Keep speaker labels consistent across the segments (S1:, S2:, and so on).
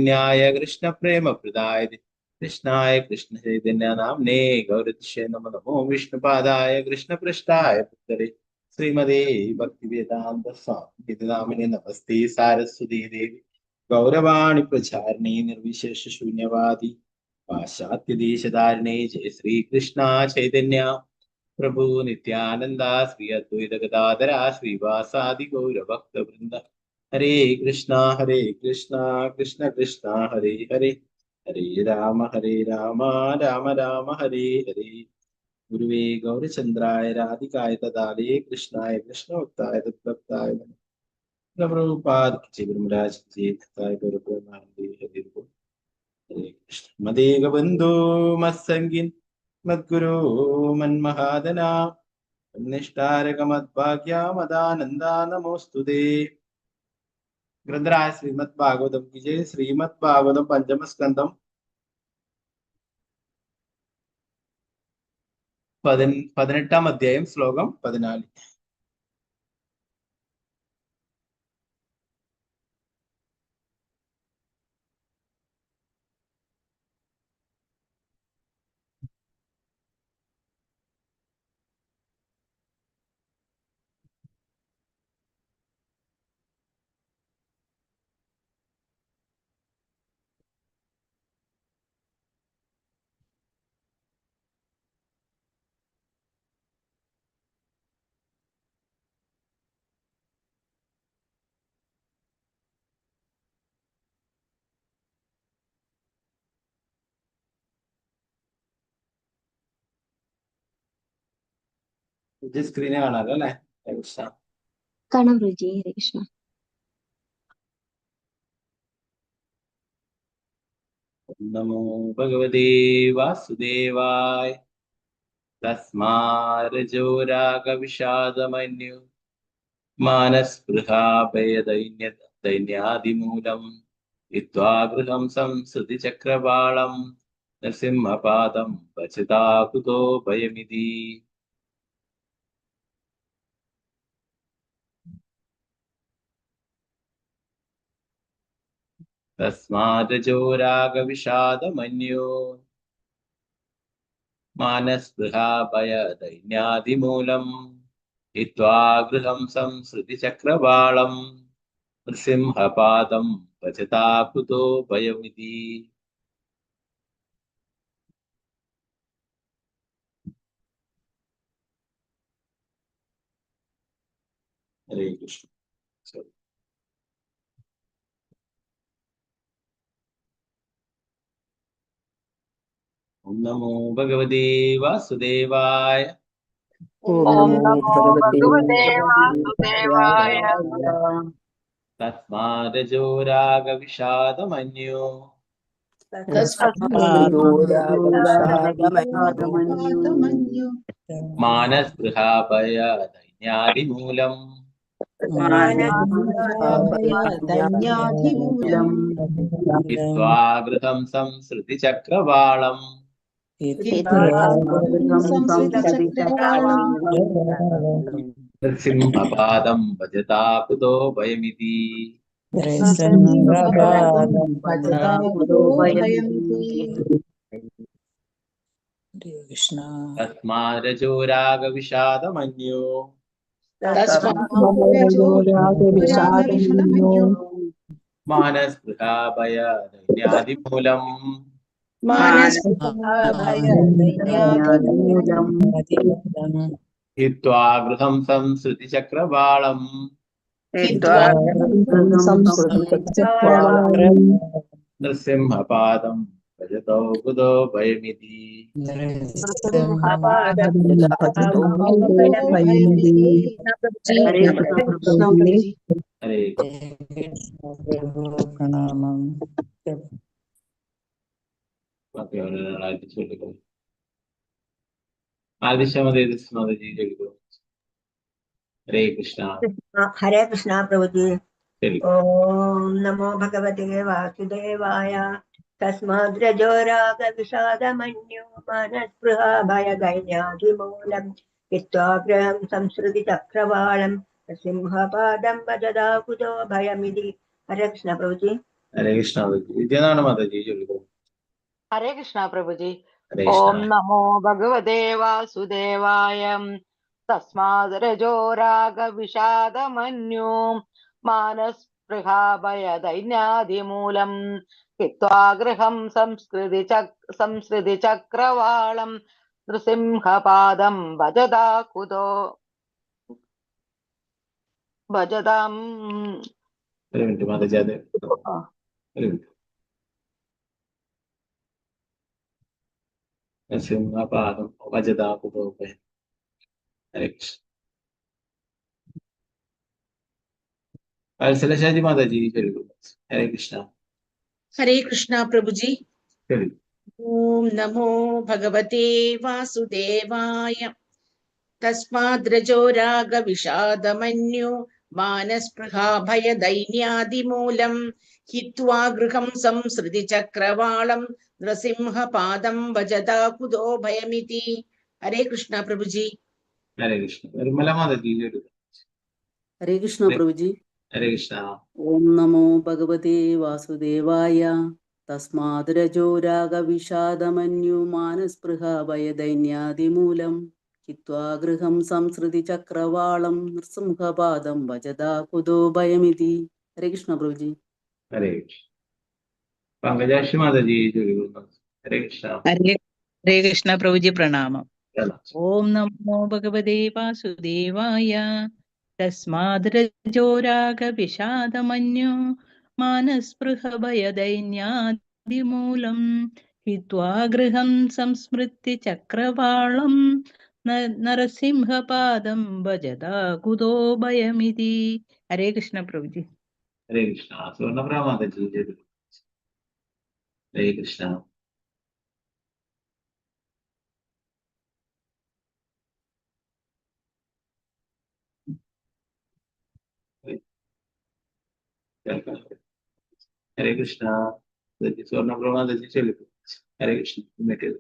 S1: न्याय कृष्ण प्रेम प्रदाय कृष्णाय कृष्ण चैतन्य नाम्ने गौरतिशय नमो नमो विष्णुपादाय कृष्ण पृष्ठाय पुत्रे श्रीमदे भक्ति वेदांत स्वामी नामिने नमस्ते सारस्वती देवी गौरवाणी प्रचारिणी निर्विशेष शून्यवादी पाश्चात्य देशधारिणे जय श्री कृष्ण चैतन्य प्रभु नित्यानंद श्री अद्वैत गदाधरा श्रीवासादि गौर भक्त वृंद हरे कृष्णा कृष्ण कृष्णा हरे हरे हरे राम राम राम हरे हरे गुरुवे गौरचंद्राय राधिकाय तदालये कृष्णाय कृष्णभक्ताय तद्भक्ताय प्रभुपाद की ब्रह्मराज की तथाय गौरप्रेमानंदे हरे हरे कृष्ण मदेग बंधु मत्संगिन मद्गुरु मन्महादना निष्ठारक मद्भाग्या मदानंदा नमोस्तुते ग्रंथराज श्रीमद् भागवतम की जय। श्रीमद् भागवतम पंचम स्कंदम 18 अध्याയം ശ്ലോകം 14. സ്ക്രീനെ കാണാലോ അല്ലെ?
S2: കാണാം രുചി. ഹരേ കൃഷ്ണ.
S1: നമോ ഭഗവതേ വാസുദേവായ തസ്മാരജോ രാഗവിഷാദമന്യു മാനസ്പൃഹാഭയദൈന്യാദിമൂലം ഹിത്വാ ഗൃഹം സംസൃതി ചക്രവാളം നരസിംഹപാദം ഭജതാ കുതോ ഭയമിതി. തസ്മാരജോ രാഗവിഷാദമന്യോ മാനസ്പൃഹാഭയദൈന്യാദിമൂലം ഹിത്വാ ഗൃഹം സംസൃതി ചക്രവാളം നൃസിംഹപാദം ഭജതാ കുതോ ഭയമിതി. ഹരേ കൃഷ്ണ. ഓം നമോ ഭഗവതേ വാസുദേവായ
S3: ഓം നമോ ഭഗവതേ വാസുദേവായ.
S1: തസ്മാരജോ രാഗവിഷാദമന്യോ മാനസ്പൃഹാഭയദൈന്യാദിമൂലം ഹിത്വാ ഗൃഹം സംസൃതി ചക്രവാളം നൃസിംഹപാദം ഭജതാ കുതോ ഭയമിതി. തസ്മാരജോ രാഗവിഷാദമന്യോ മാനസ്പൃഹാഭയദൈന്യാദിമൂലം ഹിത്വാ ഗൃഹം സംസൃതി ചക്രവാളം നൃസിംഹപാദം ഭജതോ കുതോ ഭയമിതി. ഹരേ
S3: പ്രണാമം.
S1: ഹരേ കൃഷ്ണ.
S4: ഹരേ കൃഷ്ണ പ്രഭുജി. ഓം നമോ ഭഗവതേ വാസുദേവായ. തസ്മാദ്രജോ രാഗവിഷാദമന്യോ മാനസ്പൃഹാഭയദൈന്യാദിമൂലം ഹിത്വാ ഗൃഹം സംസൃതി ചക്രവാളം സിംഹപാദം ഭജതാ കുതോ ഭയമിതി. ഹരേ കൃഷ്ണ പ്രഭുജി.
S1: ഹരേ കൃഷ്ണ വിദ്യനാണ് മാതാജി ചൊല്ലിക്കോളൂ.
S3: ഹരേ കൃഷ്ണ പ്രഭുജി.
S1: ഹരേ കൃഷ്ണ.
S3: ഓം നമോ ഭഗവതേ വാസുദേവായ. തസ്മാത് രജോ രാഗ വിഷാദമന്യോ മാനസ്പൃഹാഭയദൈന്യാദിമൂലം ഹിത്വാ ഗൃഹം സംസ്കൃതി ചക്രവാളം നൃസിംഹപാദം ഭജതാം.
S1: ഒരു മിനിറ്റ് മാതാജി, അത് ഒരു മിനിറ്റ്. നരസിംഹപാദം വജതാകുതോപേ. ഹരേ കൃഷ്ണ. വത്സലശാജി മാതാജി ചൊല്ലിക്കോളൂ. ഹരേ കൃഷ്ണ.
S5: ഹരേ കൃഷ്ണ പ്രഭുജി.
S1: ചൊല്ലു.
S5: ഓം നമോ ഭഗവതേ വാസുദേവായ. തസ്മാദ്രജോ രാഗ വിഷാദമന്യോ മാനസ്പൃഹാഭയദൈന്യാദിമൂലം ഹിത്വാ ഗൃഹം സംസൃതി ചക്രവാളം നൃസിംഹപാദം ഭജതാ കുതോ ഭയമിതി. ഹരേ കൃഷ്ണ പ്രഭുജി.
S1: ഹരേ കൃഷ്ണ. നിർമ്മല മാതാജി ചൊല്ലിക്കോളൂ.
S6: ഹരേ കൃഷ്ണ പ്രഭുജി.
S1: ഹരേ കൃഷ്ണ.
S6: ഓം നമോ ഭഗവതേ വാസുദേവായ. തസ്മാത് രജോ രാഗ വിഷാദമന്യോ മാനസ്പൃഹ ഭയദൈന്യാദിമൂലം ഹിത്വാ ഗൃഹം സംസൃതി ചക്രവാളം നൃസിംഹപാദം ഭജതാ കുതോ ഭയമിതി. ഹരേ കൃഷ്ണ പ്രഭുജി.
S1: ഹരേ കൃഷ്ണ. പങ്കജാക്ഷി മാതാജി ചൊല്ലിക്കോളൂ. ഹരേ കൃഷ്ണ.
S7: ഹരേ കൃഷ്ണ പ്രഭുജി. പ്രണാമം.
S1: ചൊല്ലാം.
S7: ഓം നമോ ഭഗവതേ വാസുദേവായ. തസ്മാത് രജോ രാഗ വിഷാദമന്യോ മാനസ്പൃഹ ഭയദൈന്യാദിമൂലം ഹിത്വാ ഗൃഹം സംസ്മൃതി ചക്രവാളം നരസിംഹപാദം ഭജതാ കുതോ ഭയമിതി. ഹരേ കൃഷ്ണ പ്രഭുജി.
S1: ഹരേ കൃഷ്ണ. സുവർണപ്രഭ മാതാജി ചൊല്ലിക്കോളൂ. ഹരേ കൃഷ്ണ. ഹരേ കൃഷ്ണ. സുവർണപ്രഭ മാതാജി ചൊല്ലിക്കോളൂ. ഹരേ കൃഷ്ണ. മറ്റേത്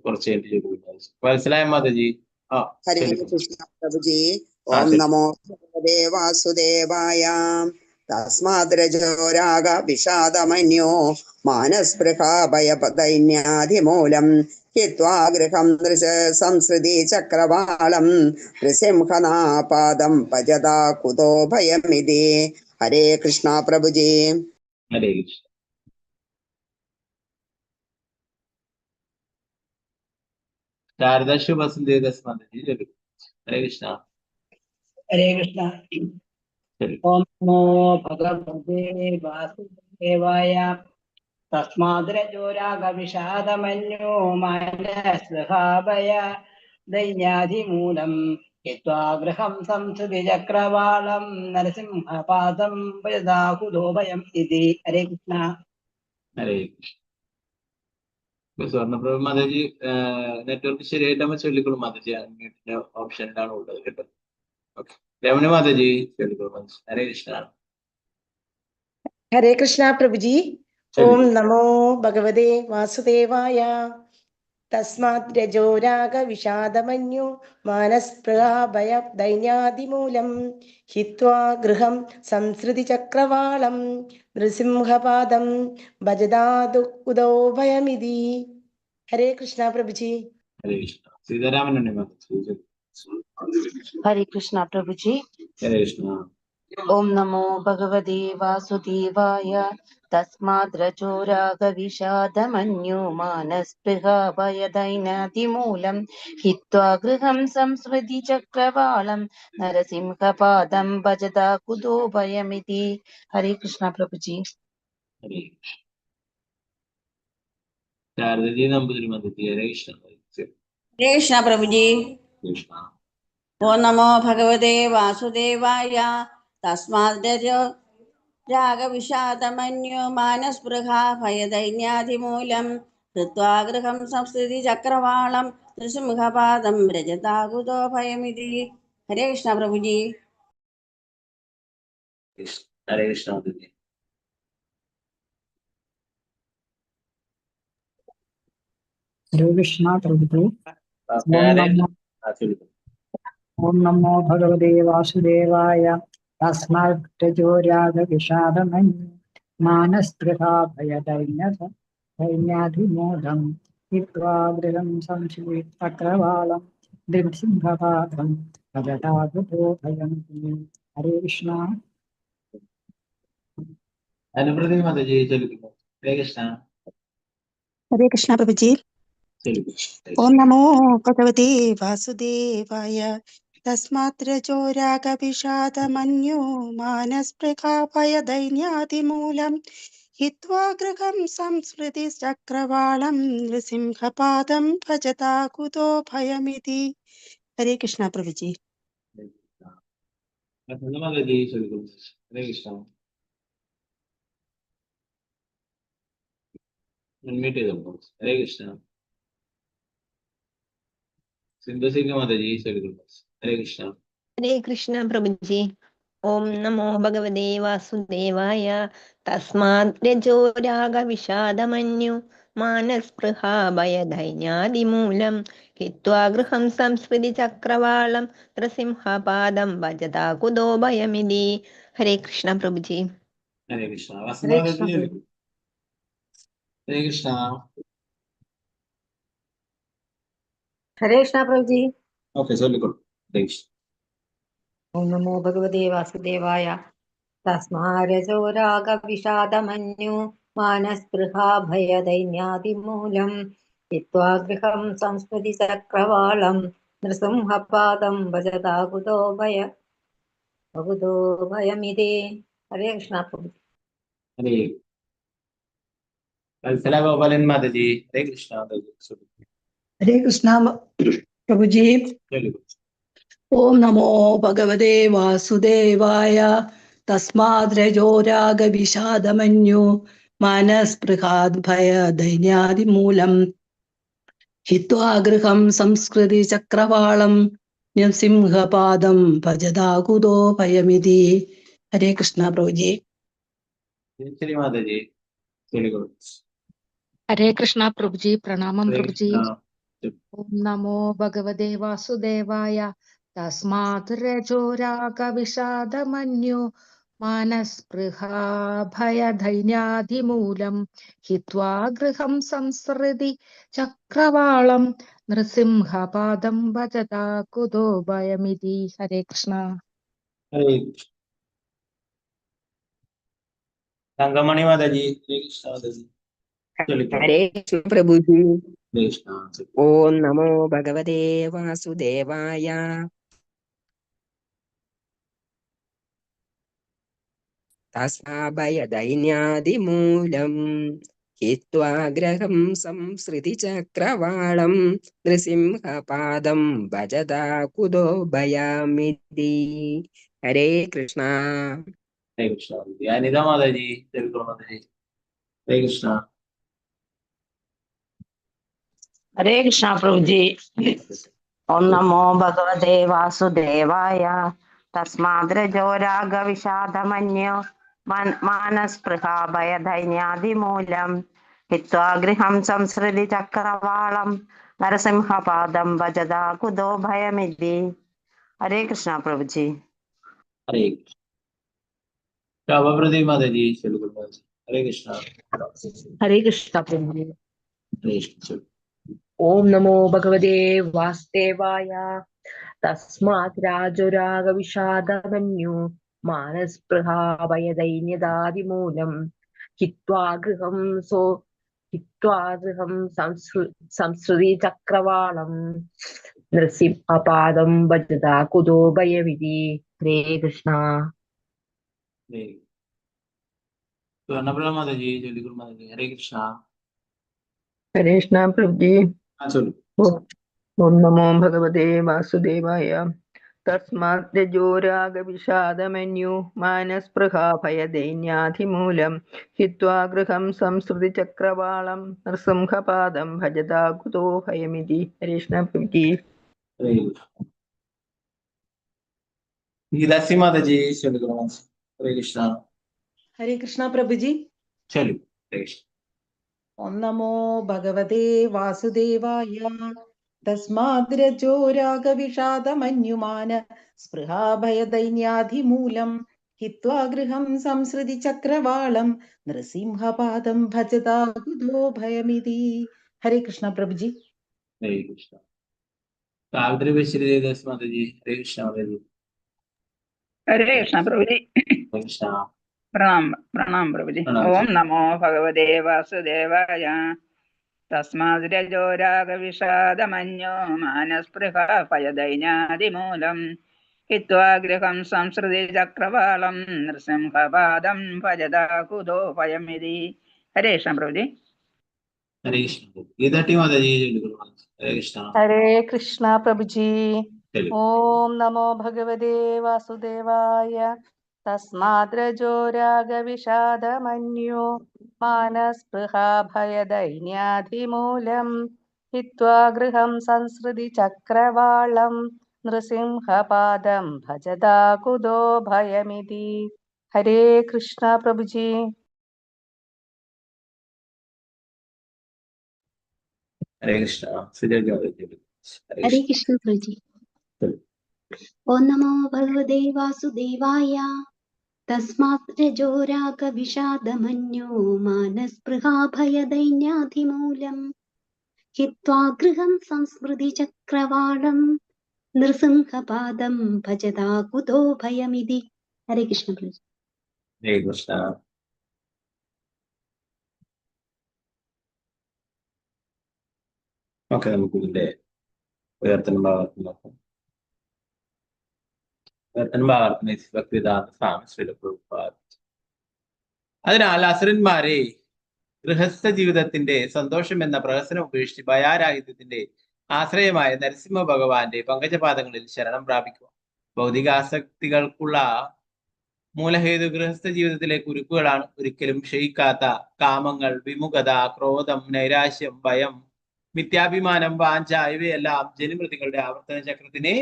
S1: കുറച്ച് മനസ്സിലായ മാതാജി.
S8: ഹരേ കൃഷ്ണ പ്രഭുജി. ഓം നമോ ഭഗവതേ വാസുദേവായ. തസ്മാത് രജോ രാഗ വിഷാദമന്യോ മാനസ്പൃഹാഭയദൈന്യാദിമൂലം ഹിത്വാ ഗൃഹം സംസൃതി ചക്രവാളം നൃസിംഹനാപാദം ഭജതാ കുതോ ഭയമിതി. ഹരേ കൃഷ്ണ പ്രഭുജി.
S1: ഹരേ കൃഷ്ണ. ശാരദാശു വസന്തി മാതാജി ചൊല്ലിക്കോളൂ. ഹരേ കൃഷ്ണ.
S9: ഹരേ കൃഷ്ണ. ഓം നമോ ഭഗവതേ വാസുദേവായ. തസ്മാത് രജോ രാഗ വിഷാദമന്യോ മാനസ്പൃഹാഭയ ദൈന്യാദിമൂലം ഹിത്വാ ഗൃഹം സംസൃതി ചക്രവാളം നരസിംഹപാദം ഭജതാ കുതോ ഭയം ഇതി. ഹരേ കൃഷ്ണ.
S1: ഹരേ കൃഷ്ണ. സ്വർണ്ണപ്രഭ മാതാജി നെറ്റ്വർക്ക് ശരിയായിട്ടാകുമ്പോൾ ചൊല്ലിക്കോളൂ മാതാജി. അൺമ്യൂട്ടിന്റെ ഓപ്ഷനിലാണ് ഉള്ളത് കേട്ടോ. ഓക്കെ. രമണി മാതാജി ചൊല്ലിക്കോളൂ. ഹരേ കൃഷ്ണ.
S5: ഹരേ കൃഷ്ണ പ്രഭുജി. ഓം നമോ ഭഗവതേ വാസുദേവായ. തസ്മാത് രജോ രാഗ വിഷാദമന്യോ മാനസ്പൃഹാഭയദൈന്യാദിമൂലം ഹിത്വാ ഗൃഹം സംസൃതി ചക്രവാളം നൃസിംഹപാദം ഭജതാ കുതോ ഭയമിതി. ഹരേ കൃഷ്ണ പ്രഭുജി.
S1: ഹരേ കൃഷ്ണ. സീതാരാമൻ മാതാജി.
S3: ഹരേ കൃഷ്ണ പ്രഭുജി.
S1: ഹരേ കൃഷ്ണ.
S3: ഓം നമോ ഭഗവതേ വാസുദേവായ. തസ്മാത് രജോ രാഗ വിഷാദമന്യോ മാനസ്പൃഹാഭയദൈന്യാദിമൂലം ഹിത്വാ ഗൃഹം സംസൃതി ചക്രവാളം നരസിംഹപാദം ഭജതാ കുതോ ഭയമിതി. ഹരേ കൃഷ്ണ പ്രഭുജി.
S1: ഹരേ കൃഷ്ണ. ശാരദജി നമ്പൂതിരി മാതാജി. ഹരേ കൃഷ്ണ.
S10: ഹരേ കൃഷ്ണ പ്രഭുജി.
S1: കൃഷ്ണ.
S10: ഓം നമോ ഭഗവതേ വാസുദേവായ. തസ്മാത് രജോ രാഗവിഷാദമന്യോ മാനസ്പൃഹാഭയദൈന്യാദിമൂലം ഹൃത്വാ ഗൃഹം സംസ്ഥിതി ചക്രവാളം നൃസിംഹപാദം രജതാ കുതോ ഭയമിതി. ഹരേ കൃഷ്ണ പ്രഭുജി.
S1: ഹരേ കൃഷ്ണ മാതാജി.
S11: हरे कृष्णा प्रभु।
S1: ഓക്കെ
S11: ओम
S1: ആരെ
S11: नमो
S1: ചൊല്ലിക്കോളൂ.
S11: ओम नमो भगवते वासुदेवाय तस्मात् राग विषादमन् मानस्पृहा भयदैन्याधिमोदं हित्वा गृहं संश्लिष्टचक्रवालं दिग्सिंहपादं भजतागतो भयं। हरे कृष्णा।
S1: അനുപ്രതി മാതാജി ചൊല്ലിക്കോളൂ. ഹരേ കൃഷ്ണ.
S12: हरे कृष्णा प्रभु जी।
S1: ചൊല്ലിക്കോളൂ.
S12: ओम नमो भगवते वासुदेवाय तस्मात् रजो राग विषादमन्यो मानस्पृहा भयदैन्यादिमूलम् हित्वा गृहं संस्मृतिचक्रवालं नृसिंहपादं भजता कुतो भयमिति। हरे कृष्णा प्रभु जी।
S1: മാതാജി ചൊല്ലിക്കോളൂ. ഹരേ കൃഷ്ണ. അൺമ്യൂട്ട് ചെയ്തോളൂ. ഹരേ കൃഷ്ണ. സിന്ധുസിംഗ മാതാജി ചൊല്ലിക്കോളൂ. ഹരേ കൃഷ്ണ.
S2: हरे कृष्ण प्रभु जी। ओम नमो भगवते वासुदेवाय तस्मात् रजो राग विषादमन्यु मानस्पृहा भयदैन्यादिमूलं हित्वा गृहं संस्मृति चक्रवालं नृसिंहपादं भजता कुतो भयमिति। हरे कृष्ण प्रभु जी।
S1: ഹരേ കൃഷ്ണ.
S3: ഹരേ
S1: വസുമാതാജി
S3: കൃഷ്ണ പ്രഭു.
S1: ചൊല്ലിക്കോളൂ. ഹരേ കൃഷ്ണ.
S3: ഹരേ കൃഷ്ണ പ്രഭു ജി.
S1: ഓക്കെ ചൊല്ലിക്കോളൂ. ഹരേ കൃഷ്ണ.
S4: ഓം നമോ ഭഗവതേ വാസുദേവായ തസ്മാരജോ രാഗവിഷാദമന്യു മാനസ്പൃഹാ ഭയദൈന്യാദിമൂലം ഹിത്വാ ഗൃഹം സംസ്മൃതി ചക്രവാളം നൃസിംഹപാദം ഭജതാ കുതോ ഭയമിതേ. ഹരേ കൃഷ്ണ പ്രഭു.
S1: ഹരേ വത്സല ഗോപാലൻ മാതാജി. ഹരേ കൃഷ്ണ മാതാജി ചൊല്ലിക്കോളൂ.
S5: हरे कृष्णा प्रभु जी।
S1: ചൊല്ലിക്കോളൂ.
S5: ओम नमो भगवते वासुदेवाय तस्माद् रजो राग विषादमन्यो मानस्पृहाद् भयदैन्यादिमूलम् हित्वा गृहं संस्कृति चक्रवालं नृसिंहपादं भजता कुतो भयमिति। हरे कृष्णा प्रभु जी।
S1: ശരി മാതാജി ചൊല്ലിക്കോളൂ.
S13: हरे कृष्णा प्रभु जी। प्रणामम
S1: ഹരേ
S13: प्रभु जी।
S1: കൃഷ്ണ.
S13: ओम नमो भगवते वासुदेवाय तस्मात् रजो राग विषादमन्यो मानस्पृहा भयदैन्यादिमूलं हित्वा गृहं संसृति चक्रवालं नृसिंहपादं भजता कुतो भयमिति। हरे कृष्णा।
S1: ഹരേ കൃഷ്ണ. തങ്കമണി മാതാജി. ഹരേ കൃഷ്ണ മാതാജി ചൊല്ലിക്കോളൂ.
S14: हरे कृष्ण प्रभु जी।
S1: ഹരേ കൃഷ്ണ.
S14: ओम नमो भगवते वासुदेवाय तस्माभयदैन्यादिमूलम् हित्वा गृहं संसृतिचक्रवालं नृसिंहपादं भजता कुतो भयामिति। हरे कृष्णा।
S1: ഹരേ കൃഷ്ണ മാതാജി. അനിത മാതാജി ചൊല്ലിക്കോളൂ മാതാജി. ഹരേ കൃഷ്ണ.
S3: ഹരേ കൃഷ്ണ പ്രഭു ജി. ഓം നമോ ഭഗവതേ വാസുദേവായ തസ്മാദ് രജോ രാഗ വിഷാദമന്യോ മാനസ്പൃഹാ ഭയദൈന്യാദിമൂലം ഹിത്വാ ഗൃഹം സംസൃതി ചക്രവാളം നരസിംഹപാദം ഭജതാ കുതോ ഭയമിതി. ഹരേ കൃഷ്ണ പ്രഭു ജി.
S1: ഹരേ കൃഷ്ണ. ശോഭപ്രതി മാതാജി ചൊല്ലിക്കോളൂ മാതാജി. ഹരേ കൃഷ്ണ.
S13: हरे कृष्णा प्रभु जी।
S1: ഹരേ കൃഷ്ണ.
S13: ओम नमो भगवते वासुदेवाय तस्मात् राजो राग विषादमन्यो मानस्पृहा भयदैन्यदादिमूलं हित्वा गृहं संसृति चक्रवालं नृसिंहपादं भजता कुतो भयमिति। हरे कृष्णा।
S1: ഹരേ സ്വർണ്ണപ്രഭ മാതാജി ചൊല്ലിക്കോളൂ മാതാജി. ഹരേ കൃഷ്ണ.
S15: हरे कृष्णा प्रभु जी।
S1: ആ ചൊല്ലു.
S15: ओम नमो भगवते वासुदेवाय तस्मात् रजो राग विषादमन्यो मानस्पृहा भयदैन्याधिमूलं हित्वा गृहं संसृति चक्रवालं नृसिंहपादं भजता कुतो भयमिति। हरे कृष्णा प्रभु जी।
S1: ഹരേ കൃഷ്ണ. ഗീതാസി മാതാജി ചൊല്ലിക്കോളൂ മാതാജി. ഹരേ കൃഷ്ണ.
S5: हरे कृष्णा प्रभु जी।
S1: ചൊല്ലു. ഹരേ കൃഷ്ണ.
S16: ഓം നമോ ഭഗവതേ വാസുദേവായ തസ്മാദ്രജോ രാഗവിഷാദമന്യുമാന സ്പൃഹാഭയദൈന്യാധിമൂലം ഹിത്വാ ഗൃഹം സംസൃതി ചക്രവാളം നൃസിംഹപാദം ഭജതാ കുതോ ഭയമിതി. ഹരേ കൃഷ്ണ പ്രഭുജി.
S1: ഹരേ കൃഷ്ണ. സാവിത്രി ബഷീർ ദേവദാസ് മാതാജി. ഹരേ കൃഷ്ണ മാതാജി.
S17: हरे कृष्ण प्रभु जी।
S1: കൃഷ്ണ.
S17: प्रणाम प्रणाम प्रभु जी। ओम नमो भगवते वासुदेवाय तस्माद्रजो रागविषादमन्यो मानस्पृहा भयदैन्यादिमूलम् हित्वा गृहं संसृति चक्रवालं नृसिंहपादं भजता कुतो भयमिति. हरे कृष्ण प्रभु जी।
S1: ഹരേ കൃഷ്ണ. ഗീതാട്ടി മാതാജി. ഹരേ കൃഷ്ണ.
S5: ഹരേ കൃഷ്ണ പ്രഭുജി. ഓം നമോ ഭഗവതേ വാസുദേവായ തസ്മാദ്രജോ രാഗവിഷാദമന്യോ മാനസ്പൃഹാ ഭയദൈന്യാധിമൂലം ഹിത്വാ ഗൃഹം സംസൃതി ചക്രവാളം നൃസിംഹപാദം ഭജതാ കുതോ ഭയമിതി. ഹരേ കൃഷ്ണ പ്രഭുജി.
S1: ഹരേ കൃഷ്ണ.
S18: ഹരേ കൃഷ്ണ പ്രഭുജി. ഓം നമോ ഭഗവതേ വാസുദേവായ തസ്മാത് രജോ രാഗവിഷാദമന്യോ മാനസ്പൃഹാ ഭയദൈന്യാധിമൂലം ഹിത്വാ ഗൃഹം സംസ്മൃതി ചക്രവാളം നൃസിംഹപാദം ഭജതാ കുതോ ഭയമിതി. ഹരേ കൃഷ്ണ പ്രഭുജി.
S1: ഹരേ കൃഷ്ണ. ഓക്കെ, നമുക്ക് ഇതിന്റെ ഉയർത്തന ഭാഗത്ത് നോക്കാം. അതിനാൽ അസുരന്മാരെ ഗൃഹസ്ഥ ജീവിതത്തിന്റെ സന്തോഷം എന്ന പ്രഹസനം ഉപേക്ഷിച്ച് ഭയാരാഹിത്യത്തിന്റെ ആശ്രയമായ നരസിംഹ ഭഗവാന്റെ പങ്കജപാദങ്ങളിൽ ശരണം പ്രാപിക്കുക. ഭൗതികാസക്തികൾക്കുള്ള മൂലഹേതു ഗൃഹസ്ഥ ജീവിതത്തിലെ കുരുക്കുകളാണ്. ഒരിക്കലും ക്ഷയിക്കാത്ത കാമങ്ങൾ, വിമുഖത, ക്രോധം, നൈരാശ്യം, ഭയം, മിഥ്യാഭിമാനം, വാഞ്ച ഇവയെല്ലാം ജനിമൃതികളുടെ ആവർത്തന ചക്രത്തിന്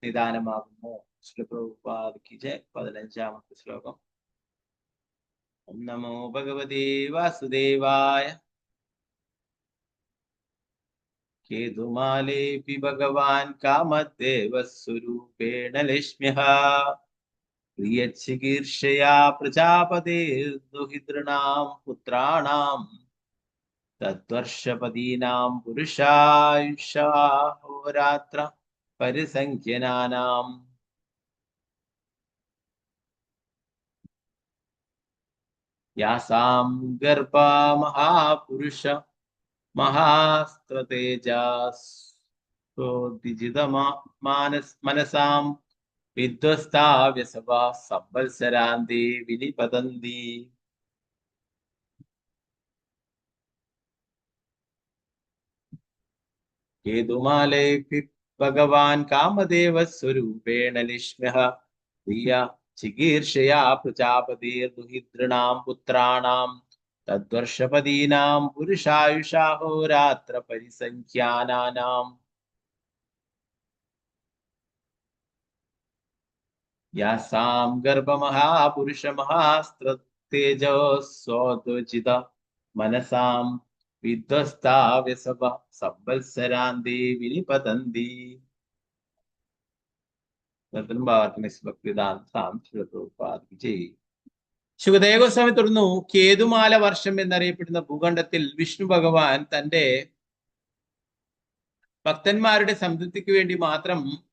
S1: നിദാനമാകുന്നു. ശ്രീപ്രഭുപാദ് 15ാമത്തെ ശ്ലോകം. ഓം നമോ ഭഗവതേ വാസുദേവായ കേതുമാലേപി ഭഗവാൻ കാമദേവസ്വരൂപേണ ലക്ഷ്മ്യഃ പ്രിയചികീർഷയാ പ്രജാപതേർദുഹിതൃണാം പുത്രാണാം തദ്വർഷപദീനാം പുരുഷായുഷാഹോരാത്ര പരിസംഖ്യനാനാം യാസാം ഗർഭ മഹാപുരുഷ മനസാം വിധ്വസ്താവ്യസവാ സംവത്സരാന്തി വിനിപതന്തി. കേതുമാലേപി ഭഗവാൻ കാമദേവസ്വരൂപേണ ലക്ഷ്മ്യഃ പ്രിയ ചികീർഷയാ പ്രജാപതിർദുഹിതൃണാം പുത്രാണാം തദ്വർഷപദീനാം പുരുഷായുഷാഹോരാത്ര പരിസംഖ്യാനാനാം യാസാം ഗർഭമഹാപുരുഷ മഹാസ്ത്രതേജോസ്വോദോചിത മനസാം വിധ്വസ്താവ്യസവ സംവത്സരാന്തി വിനിപതന്തി. ശുകദേവ ഗോസ്വാമി തുടർന്നു. കേതുമാല വർഷം എന്നറിയപ്പെടുന്ന ഭൂഖണ്ഡത്തിൽ വിഷ്ണു ഭഗവാൻ തന്റെ ഭക്തന്മാരുടെ സംതൃപ്തിക്ക് വേണ്ടി മാത്രം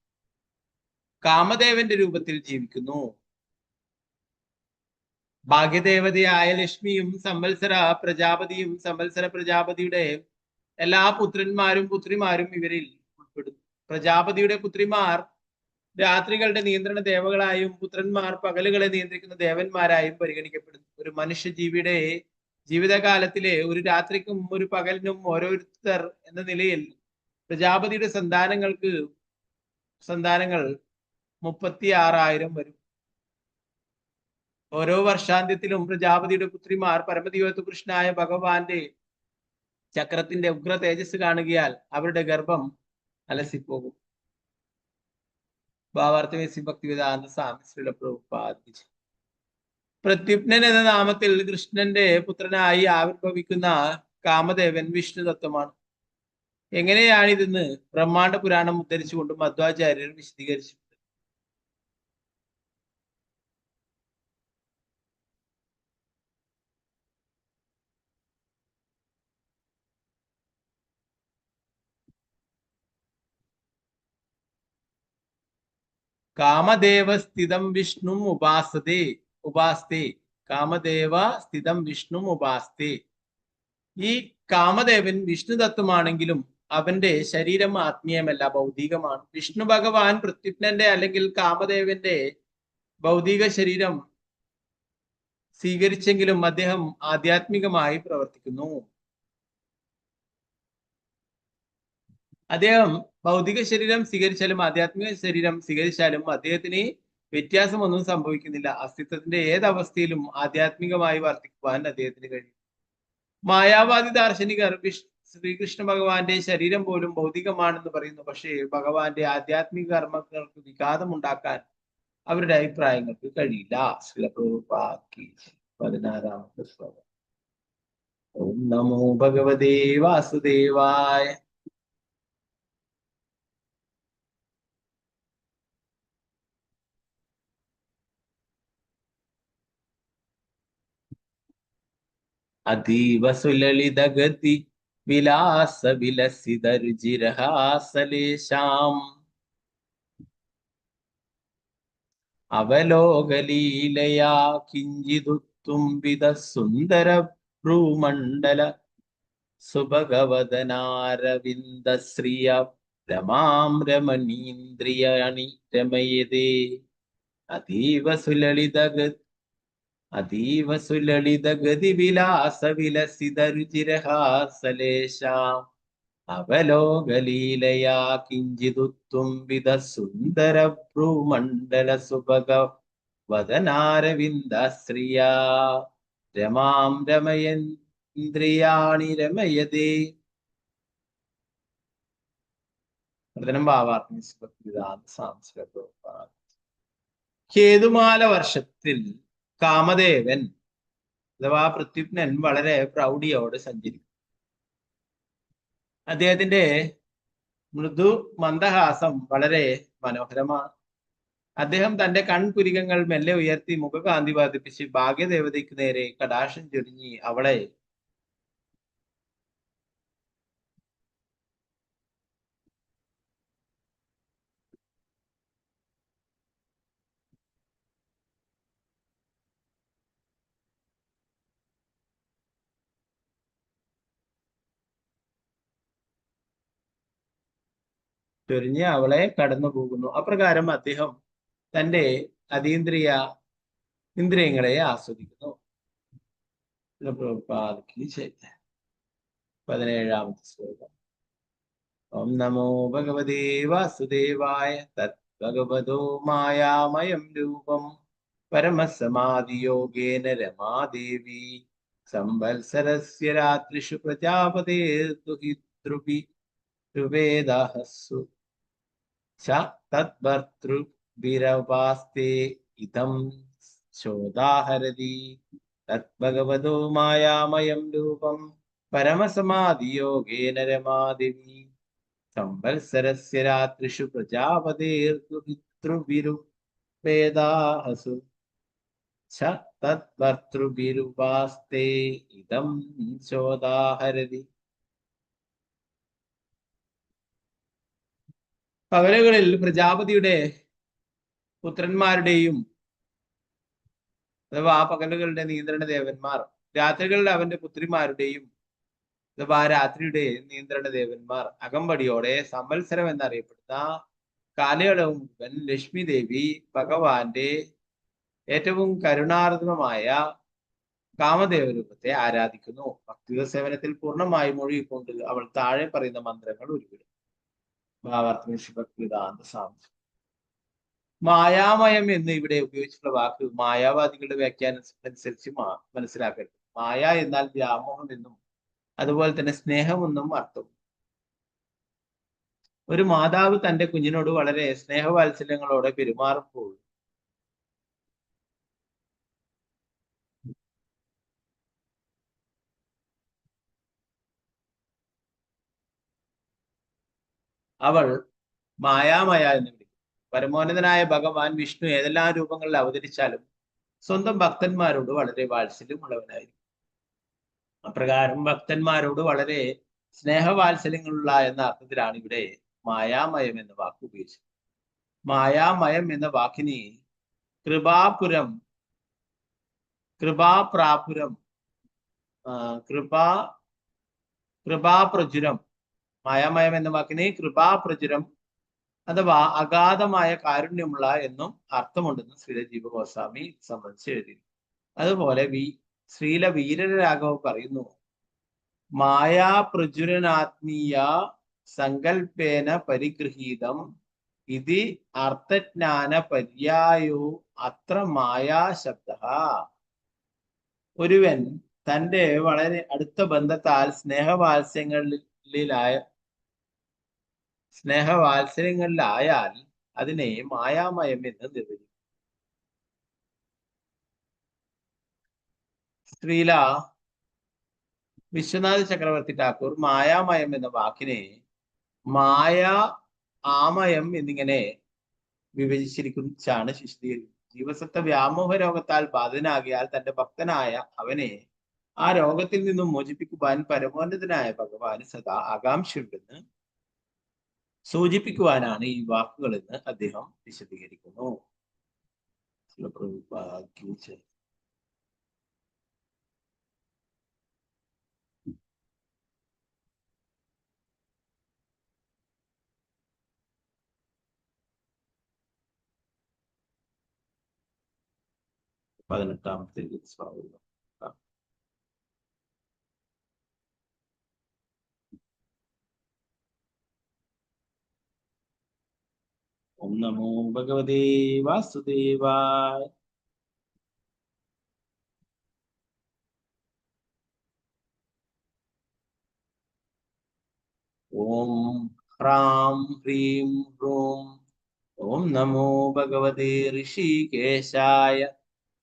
S1: കാമദേവന്റെ രൂപത്തിൽ ജീവിക്കുന്നു. ഭാഗ്യദേവതയായ ലക്ഷ്മിയും സംവത്സര പ്രജാപതിയും സംവത്സര പ്രജാപതിയുടെ എല്ലാ പുത്രന്മാരും പുത്രിമാരും ഇവരിൽ ഉൾപ്പെടുന്നു. പ്രജാപതിയുടെ പുത്രിമാർ രാത്രികളുടെ നിയന്ത്രണ ദേവകളായും പുത്രന്മാർ പകലുകളെ നിയന്ത്രിക്കുന്ന ദേവന്മാരായും പരിഗണിക്കപ്പെടുന്നു. ഒരു മനുഷ്യജീവിയുടെ ജീവിതകാലത്തിലെ ഒരു രാത്രിക്കും ഒരു പകലിനും ഓരോരുത്തർ എന്ന നിലയിൽ പ്രജാപതിയുടെ സന്താനങ്ങൾ 36,000 വരും. ഓരോ വർഷാന്ത്യത്തിലും പ്രജാപതിയുടെ പുത്രിമാർ പരമദിവ്യകൃഷ്ണനായ ഭഗവാന്റെ ചക്രത്തിന്റെ ഉഗ്ര തേജസ് കാണുകയാൽ അവരുടെ ഗർഭം അലസിപ്പോകും. ഭാവാർത്ഥമേസി ഭക്തിവേദാന്ത സ്വാമി ശ്രീല പ്രഭുപാദ്. പ്രത്യുപ്നൻ എന്ന നാമത്തിൽ കൃഷ്ണന്റെ പുത്രനായി ആവിർഭവിക്കുന്ന കാമദേവൻ വിഷ്ണു തത്വമാണ്. എങ്ങനെയാണിതെന്ന് ബ്രഹ്മാണ്ഡ പുരാണം ഉദ്ധരിച്ചുകൊണ്ട് മധ്വാചാര്യർ വിശദീകരിച്ചു. കാമദേവ സ്ഥിതം വിഷ്ണു ഉപാസ്തേ കാമദേവ സ്ഥിതം വിഷ്ണു ഉപാസ്തേ. ഈ കാമദേവൻ വിഷ്ണു തത്വമാണെങ്കിലും അവന്റെ ശരീരം ആത്മീയമല്ല, ഭൗതികമാണ്. വിഷ്ണു ഭഗവാൻ പ്രത്യുപ്നന്റെ അല്ലെങ്കിൽ കാമദേവന്റെ ഭൗതിക ശരീരം സ്വീകരിച്ചെങ്കിലും അദ്ദേഹം ആധ്യാത്മികമായി പ്രവർത്തിക്കുന്നു. അദ്ദേഹം ഭൗതിക ശരീരം സ്വീകരിച്ചാലും ആധ്യാത്മിക ശരീരം സ്വീകരിച്ചാലും അദ്ദേഹത്തിന് വ്യത്യാസമൊന്നും സംഭവിക്കുന്നില്ല. അസ്തിത്വത്തിന്റെ ഏതവസ്ഥയിലും ആധ്യാത്മികമായി വർത്തിക്കുവാൻ അദ്ദേഹത്തിന് കഴിയും. മായാവാദി ദാർശനികർ ശ്രീകൃഷ്ണ ഭഗവാന്റെ ശരീരം പോലും ഭൗതികമാണെന്ന് പറയുന്നു. പക്ഷേ ഭഗവാന്റെ ആധ്യാത്മിക കർമ്മങ്ങൾക്ക് വിഘാതമുണ്ടാക്കാൻ അവരുടെ അഭിപ്രായങ്ങൾക്ക് കഴിയില്ല. ശ്രീല പ്രഭുപാദി 16ാമത്തെ ശ്ലോകം. ഓം നമോ ഭഗവതേ വാസുദേവായ. അതീവ സുലളിതഗതി വിലാസ വിലസിതരുചിരഹാസലേശാം അവലോകലീലയാ കിഞ്ചിതുത്തുംബിത സുന്ദര ഭ്രൂമണ്ഡല സുഭഗവദനാരവിന്ദശ്രിയ രമാം രമണീന്ദ്രിയാണി രമയതേ. അതീവ സുലളിതഗതി വിലാസ വിലസിതരുചിരഹാസലേശാം അവലോകലീലയാ കിഞ്ചിതുത്തുംബിത സുന്ദര ഭ്രൂമണ്ഡല സുഭഗവദനാരവിന്ദശ്രിയ രമാം രമയേന്ദ്രിയാണി രമയതേ. പ്രഥനം ഭാവാർത്ഥം. കേതുമാല വർഷത്തിൽ കാമദേവൻ അഥവാ പ്രത്യുപ്നൻ വളരെ പ്രൗഢിയോടെ സഞ്ചരിക്കും. അദ്ദേഹത്തിന്റെ മൃദു മന്ദഹാസം വളരെ മനോഹരമാണ്. അദ്ദേഹം തന്റെ കൺപുരികങ്ങൾ മെല്ലെ ഉയർത്തി മുഖകാന്തി വർദ്ധിപ്പിച്ച് ഭാഗ്യദേവതയ്ക്ക് നേരെ കടാക്ഷം ചൊരിഞ്ഞ് അവളെ കടന്നു പോകുന്നു. അപ്രകാരം അദ്ദേഹം തന്റെ ഇന്ദ്രിയങ്ങളെ ആസ്വദിക്കുന്നു. 17ാമത്തെ ശ്ലോകം. ഓം നമോ ഭഗവതേ വാസുദേവായ. തദ്ഭഗവതോ മായാമയം രൂപം പരമസമാധിയോഗേന രമാദേവി സംവത്സരസ്യ രാത്രിഷു പ്രജാപതേർദുഹിതൃഭി ൃവേദഹസ്സു തദ്ഭർതൃഭിരവാസ്തേ ഇദം ചോദാഹരതി. തദ്ഭഗവതോ മായാമയം രൂപം പരമസമാധിയോഗേന രമാദേവി സംവത്സരസ്യ രാത്രിഷു പ്രജാപതേർദുഹിതൃഭിരുവേദാഹസു തദ്ഭർതൃഭിരുവാസ്തേ ഇദം ചോദാഹരതി. പകലുകളിൽ പ്രജാപതിയുടെ പുത്രന്മാരുടെയും അഥവാ പകലുകളുടെ നിയന്ത്രണ ദേവന്മാർ, രാത്രികളിൽ അവന്റെ പുത്രിമാരുടെയും അഥവാ രാത്രിയുടെ നിയന്ത്രണ ദേവന്മാർ അകമ്പടിയോടെ സംവത്സരം എന്നറിയപ്പെടുന്ന കാലയളവ് മുഴുവൻ ലക്ഷ്മി ദേവി ഭഗവാന്റെ ഏറ്റവും കരുണാർദ്രമായ കാമദേവരൂപത്തെ ആരാധിക്കുന്നു. ഭക്തിക സേവനത്തിൽ പൂർണ്ണമായി മുഴുകിക്കൊണ്ട് അവൾ താഴെ പറയുന്ന മന്ത്രങ്ങൾ ഉരുവിടും. മായാമയം എന്ന് ഇവിടെ ഉപയോഗിച്ചിട്ടുള്ള വാക്ക് മായാവാദികളുടെ വ്യാഖ്യാനത്തിനനുസരിച്ച് മനസ്സിലാക്കരുത്. മായ എന്നാൽ വ്യാമോഹം എന്നും അതുപോലെ തന്നെ സ്നേഹമെന്നും അർത്ഥം. ഒരു മാതാവ് തന്റെ കുഞ്ഞിനോട് വളരെ സ്നേഹവാത്സല്യങ്ങളോടെ പെരുമാറുമ്പോൾ അവൾ മായാമയ എന്ന് വിളിക്കും. പരമോന്നതനായ ഭഗവാൻ വിഷ്ണു ഏതെല്ലാം രൂപങ്ങളിൽ അവതരിച്ചാലും സ്വന്തം ഭക്തന്മാരോട് വളരെ വാത്സല്യമുള്ളവനായിരിക്കും. അപ്രകാരം ഭക്തന്മാരോട് വളരെ സ്നേഹവാത്സല്യങ്ങളുള്ള എന്ന അർത്ഥത്തിലാണ് ഇവിടെ മായാമയം എന്ന വാക്ക് ഉപയോഗിച്ചത്. മായാമയം എന്ന വാക്കിന് കൃപാപുരം, കൃപാപ്രാപുരം, കൃപാപ്രചുരം, മായാമയം എന്ന വാക്കിന് കൃപാപ്രചുരം അഥവാ അഗാധമായ കാരുണ്യമുള്ള എന്നും അർത്ഥമുണ്ടെന്ന് ശ്രീല ജീവഗോസ്വാമി സംബന്ധിച്ച് എഴുതി. അതുപോലെ ശ്രീല വീരരാഘവ പറയുന്നു, മായാപ്രചുരനാത്മീയ സങ്കൽപ്പേന പരിഗൃഹീതം ഇതി അർത്ഥജ്ഞാന പര്യായോ അത്ര മായാശബ്ദ. ഒരുവൻ തൻ്റെ വളരെ അടുത്ത ബന്ധത്താൽ സ്നേഹവാത്സല്യങ്ങളിലായാൽ അതിനെ മായാമയം എന്ന് നിർവചിക്കും. ശ്രീല വിശ്വനാഥ ചക്രവർത്തി ഠാക്കൂർ മായാമയം എന്ന വാക്കിനെ മായ, ആമയം എന്നിങ്ങനെ വിഭജിച്ചിരിച്ചാണ് വിശദീകരിക്കുന്നത്. ജീവസത്ത വ്യാമോഹ രോഗത്താൽ ബാധിതനാകിയാൽ തന്റെ ഭക്തനായ അവനെ ആ രോഗത്തിൽ നിന്നും മോചിപ്പിക്കുവാൻ പരമോന്നതനായ ഭഗവാന് സദാ ആകാംക്ഷയുണ്ടെന്ന് സൂചിപ്പിക്കുവാനാണ് ഈ വാക്കുകൾ എന്ന് അദ്ദേഹം വിശദീകരിക്കുന്നു. പതിനെട്ടാമത്തെ സ്വാഗതം. ഓം നമോ ഭഗവതേ വാസുദേവായ. ഓം ഹ്രാം ഹ്രീം ഹ്രൂം ഓം നമോ ഭഗവതേ ഋഷികേശായ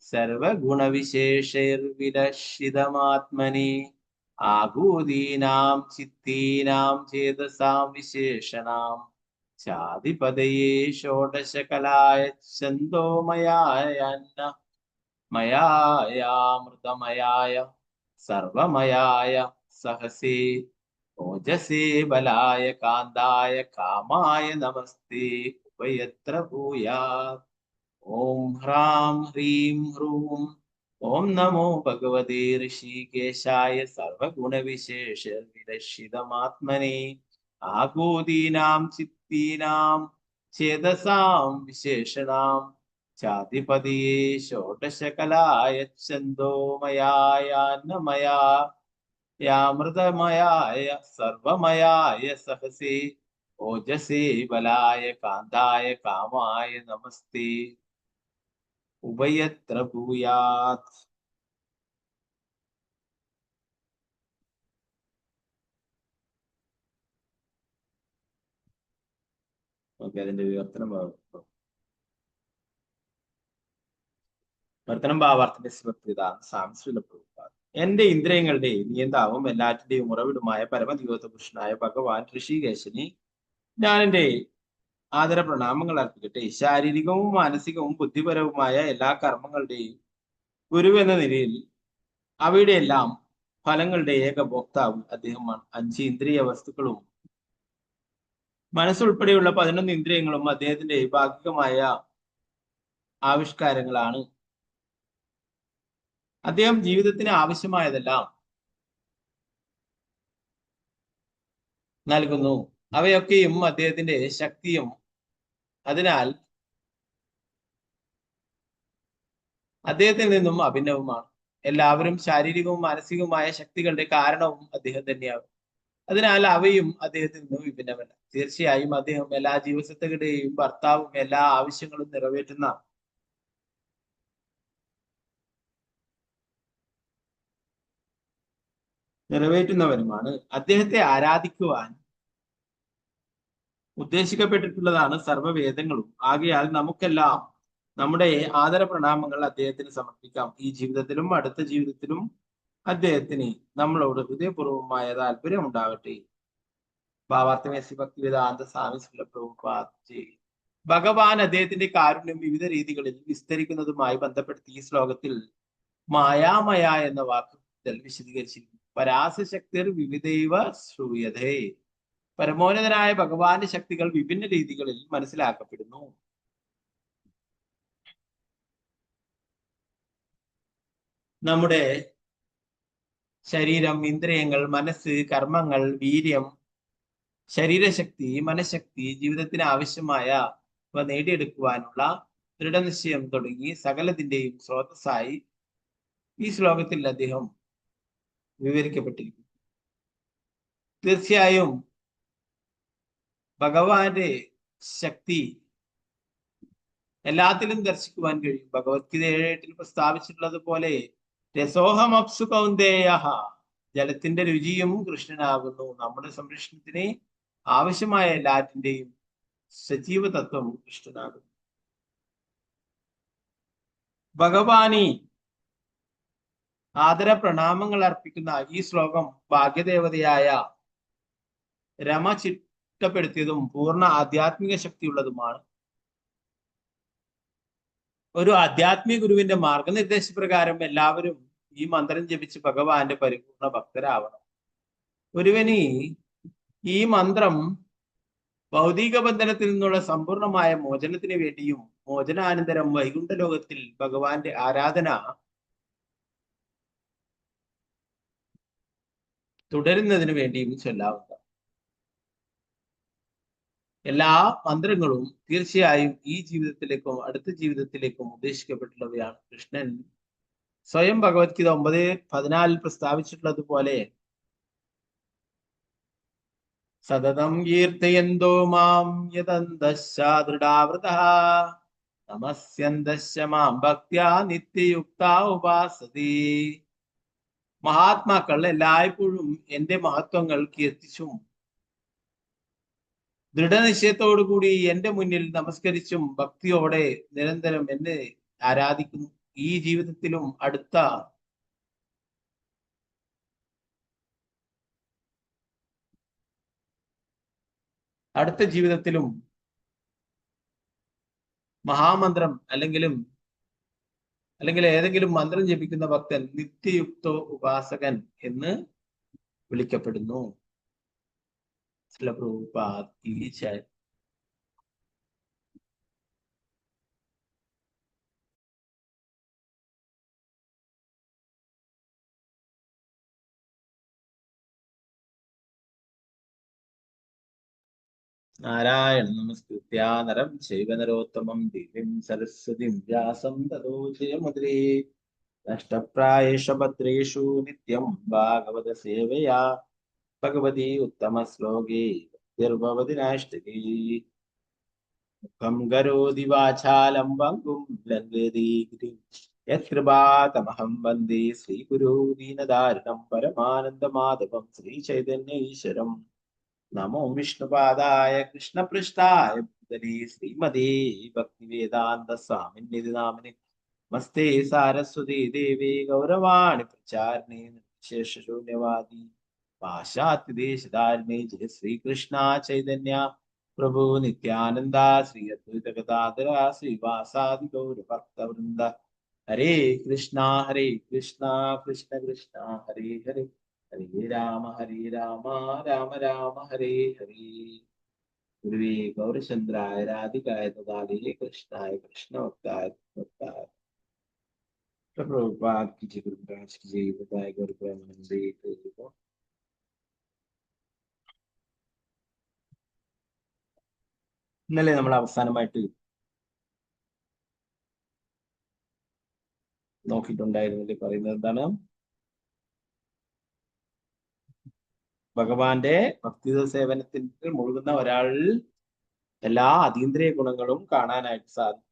S1: സർവഗുണവിശേഷൈർവിലഷിതമാത്മനി ആകൂതീനാം ചിത്തീനാം ചേതസാം വിശേഷണാം ചാദിപദയേ ഷോഡശകലായ ഛന്ദോമയായ മയായാമൃതമയായ സർവമയായ സഹസേ ഓജസേ ബലായ കാന്തായ കാമായ നമസ്തേ ഉഭയത്ര ഭൂയാത്. ഓം ഹ്രാം ഹ്രീം ഹ്രൂം ഓം നമോ ഭഗവതേ ഋഷികേശായ സർവഗുണവിശേഷവിലഷിതമാത്മനെ ആകൂതീനാം ചിത്തീനാം ചേതസാം വിശേഷണാം ചാതിപതിയേ ഷോഡശകലായ ഛന്ദോമയാന്നമയാമൃതമയായ സർവമയായ സഹസേ ഓജസേ ബലായ കാന്തായ കാമായ നമസ്തേ ഉഭയത്ര ഭൂയാത്. അതിന്റെ വിവർത്തനം ഭാവാർത്ഥത്തിന്റെ സാംസ്കൃതപ്രഭുപാദം. എന്റെ ഇന്ദ്രിയങ്ങളുടെ നിയന്താവും എല്ലാറ്റിന്റെയും ഉറവിടുമായ പരമദിവ്യത്വ പുരുഷനായ ഭഗവാൻ ഋഷികേശന് ഞാൻ എന്റെ ആദര പ്രണാമങ്ങൾ അർപ്പിക്കട്ടെ. ശാരീരികവും മാനസികവും ബുദ്ധിപരവുമായ എല്ലാ കർമ്മങ്ങളുടെയും ഗുരു എന്ന നിലയിൽ അവയുടെ എല്ലാം ഫലങ്ങളുടെ ഏക ഭോക്താവ് അദ്ദേഹമാണ്. 5 ഇന്ദ്രിയ വസ്തുക്കളും മനസ്സുൾപ്പെടെയുള്ള 11 ഇന്ദ്രിയങ്ങളും അദ്ദേഹത്തിന്റെ ഭാഗികമായ ആവിഷ്കാരങ്ങളാണ്. അദ്ദേഹം ജീവിതത്തിന് ആവശ്യമായതെല്ലാം നൽകുന്നു. അവയൊക്കെയും അദ്ദേഹത്തിന്റെ ശക്തിയും അതിനാൽ അദ്ദേഹത്തിൽ നിന്നും അഭിന്നവുമാണ്. എല്ലാവരും ശാരീരികവും മാനസികവുമായ ശക്തികളുടെ കാരണവും അദ്ദേഹം തന്നെയാകും. അതിനാൽ അവയും അദ്ദേഹത്തിൽ നിന്നും വിഭിന്നമല്ല. തീർച്ചയായും അദ്ദേഹം എല്ലാ ജീവസത്തകളുടെയും ഭർത്താവും എല്ലാ ആവശ്യങ്ങളും നിറവേറ്റുന്നവനുമാണ്. അദ്ദേഹത്തെ ആരാധിക്കുവാൻ ഉദ്ദേശിക്കപ്പെട്ടിട്ടുള്ളതാണ് സർവ്വവേദങ്ങളും. ആകയാൽ നമുക്കെല്ലാം നമ്മുടെ ആദര പ്രണാമങ്ങൾ അദ്ദേഹത്തിന് സമർപ്പിക്കാം. ഈ ജീവിതത്തിലും അടുത്ത ജീവിതത്തിലും അദ്ദേഹത്തിന് നമ്മളോട് ഹൃദയപൂർവമായ താല്പര്യം ഉണ്ടാകട്ടെ. ഭാവാർത്ഥമേസി ഭക്തിവേദാന്ത സ്വാമി ശ്രീല പ്രഭുപാദ്. ഭഗവാൻ അദ്ദേഹത്തിന്റെ കാരുണ്യം വിവിധ രീതികളിൽ വിസ്തരിക്കുന്നതുമായി ബന്ധപ്പെടുത്തി ഈ ശ്ലോകത്തിൽ മായാമയ എന്ന വാക്ക് വിശദീകരിച്ചിരിക്കുന്നു. പരാശക്തിർ വിവിധൈവ ശ്രൂയതേ. പരമോന്നതനായ ഭഗവാന്റെ ശക്തികൾ വിഭിന്ന രീതികളിൽ മനസ്സിലാക്കപ്പെടുന്നു. നമ്മുടെ ശരീരം, ഇന്ദ്രിയങ്ങൾ, മനസ്സ്, കർമ്മങ്ങൾ, വീര്യം, ശരീരശക്തി, മനഃശക്തി, ജീവിതത്തിന് ആവശ്യമായവ നേടിയെടുക്കുവാനുള്ള ദൃഢനിശ്ചയം തുടങ്ങി സകലത്തിന്റെയും സ്രോതസ്സായി ഈ ശ്ലോകത്തിൽ അദ്ദേഹം വിവരിക്കപ്പെട്ടിരിക്കുന്നു. തീർച്ചയായും ഭഗവാന്റെ ശക്തി എല്ലാത്തിലും ദർശിക്കുവാൻ കഴിയും. ഭഗവത്ഗീത 7:8 പ്രസ്താവിച്ചിട്ടുള്ളത് പോലെ രസോഹമപ്സു കൗന്ദേയ, ജലത്തിന്റെ രുചിയും കൃഷ്ണനാകുന്നു. നമ്മുടെ സംരക്ഷണത്തിന് ആവശ്യമായ എല്ലാറ്റിന്റെയും സജീവ തത്വം കൃഷ്ണനാകുന്നു. ഭഗവാനി ആദര പ്രണാമങ്ങൾ അർപ്പിക്കുന്ന ഈ ശ്ലോകം ഭാഗ്യദേവതയായ രമ ചിട്ടപ്പെടുത്തിയതും പൂർണ്ണ ആധ്യാത്മിക ശക്തിയുള്ളതുമാണ്. ഒരു ആധ്യാത്മിക ഗുരുവിന്റെ മാർഗനിർദ്ദേശപ്രകാരം എല്ലാവരും ഈ മന്ത്രം ജപിച്ച് ഭഗവാന്റെ പരിപൂർണ ഭക്തരാവണം. ഒരുവന് ഈ മന്ത്രം ഭൗതിക ബന്ധനത്തിൽ നിന്നുള്ള സമ്പൂർണമായ മോചനത്തിന് വേണ്ടിയും മോചനാനന്തരം വൈകുണ്ഠ ലോകത്തിൽ ഭഗവാന്റെ ആരാധന തുടരുന്നതിന് വേണ്ടിയും ചൊല്ലാവുന്നതാണ്. എല്ലാ മന്ത്രങ്ങളും തീർച്ചയായും ഈ ജീവിതത്തിലേക്കും അടുത്ത ജീവിതത്തിലേക്കും ഉദ്ദേശിക്കപ്പെട്ടുള്ളവയാണ്. കൃഷ്ണൻ സ്വയം ഭഗവത്ഗീത 9:14 പ്രസ്താവിച്ചിട്ടുള്ളതുപോലെ സതതം കീർത്തയന്തോ മാം യദന്തശ്ചാദൃഢാവൃതഃ നമസ്യന്തശ്ച മാം ഭക്ത്യാ നിത്യയുക്താ ഉപാസതി. മഹാത്മാക്കൾ എല്ലായ്പ്പോഴും എന്റെ മഹത്വങ്ങൾ കീർത്തിച്ചും ദൃഢനിശ്ചയത്തോടുകൂടി എന്റെ മുന്നിൽ നമസ്കരിച്ചും ഭക്തിയോടെ നിരന്തരം എന്നെ ആരാധിക്കുന്നു. ഈ ജീവിതത്തിലും അടുത്ത ജീവിതത്തിലും മഹാമന്ത്രം അല്ലെങ്കിൽ ഏതെങ്കിലും മന്ത്രം ജപിക്കുന്ന ഭക്തൻ നിത്യയുക്തോ ഉപാസകൻ എന്ന് വിളിക്കപ്പെടുന്നു. നാരായണ നമസ്കൃത്യ നരം ചൈവ നരോത്തമം ദേവീം സരസ്വതീം വ്യാസം തതോ ജയമുദ്രേ. നഷ്ടപ്രായേഷ ഭദ്രേഷു നിത്യം ഭാഗവത സേവയാ ഭഗവതി ഉത്തമ ശ്ലോകേ ഭക്തിർഭവതി നാഷ്ടകേ. മുഖം കരോതി വാചാലം വങ്കും ലംഘയതി ഗിരിം യത്കൃപാതമഹം വന്ദേ ശ്രീഗുരു ദീനദാരുണം പരമാനന്ദമാധവം ശ്രീചൈതന്യ ഈശ്വരം. നമോ വിഷ്ണുപാദായ കൃഷ്ണപൃഷ്ഠായ ഭൂതലേ ശ്രീമതേ ഭക്തിവേദാന്ത സ്വാമിനിധി നാമിനെ നമസ്തേ സാരസ്വതീ ദേവി ഗൗരവാണി പ്രചാരിണേ നിർവിശേഷശൂന്യവാദി പാശ്ചാത്യദേശധാരിണേ ജയ ശ്രീകൃഷ്ണ ചൈതന്യ പ്രഭു നിത്യാനന്ദ ശ്രീ അദ്വൈത ഗദാധര ശ്രീവാസാദി ഗൗരഭക്തവൃന്ദ. ഹരേ കൃഷ്ണ കൃഷ്ണ കൃഷ്ണ ഹരേ ഹരേ, ഹരേ രാമ രാമ രാമ ഹരേ ഹരേ. ഗുരുവേ ഗൗരചന്ദ്രായ രാധികായ തദാലേ കൃഷ്ണായ കൃഷ്ണഭക്തായ ഭക്തായ. प्रभुपाद की जय, गुरुराज की जय, बताए गौर ब्रह्मनंदे को. ഇന്നലെ നമ്മൾ അവസാനമായിട്ട് നോക്കിയിട്ടുണ്ടായിരുന്നില്ലേ? പറയുന്നത് എന്താണ്? ഭഗവാന്റെ ഭക്തിയുത സേവനത്തിൽ മുഴുകുന്ന ഒരാൾ എല്ലാ അതീന്ദ്രിയ ഗുണങ്ങളും കാണാനായിട്ട് സാധിക്കും.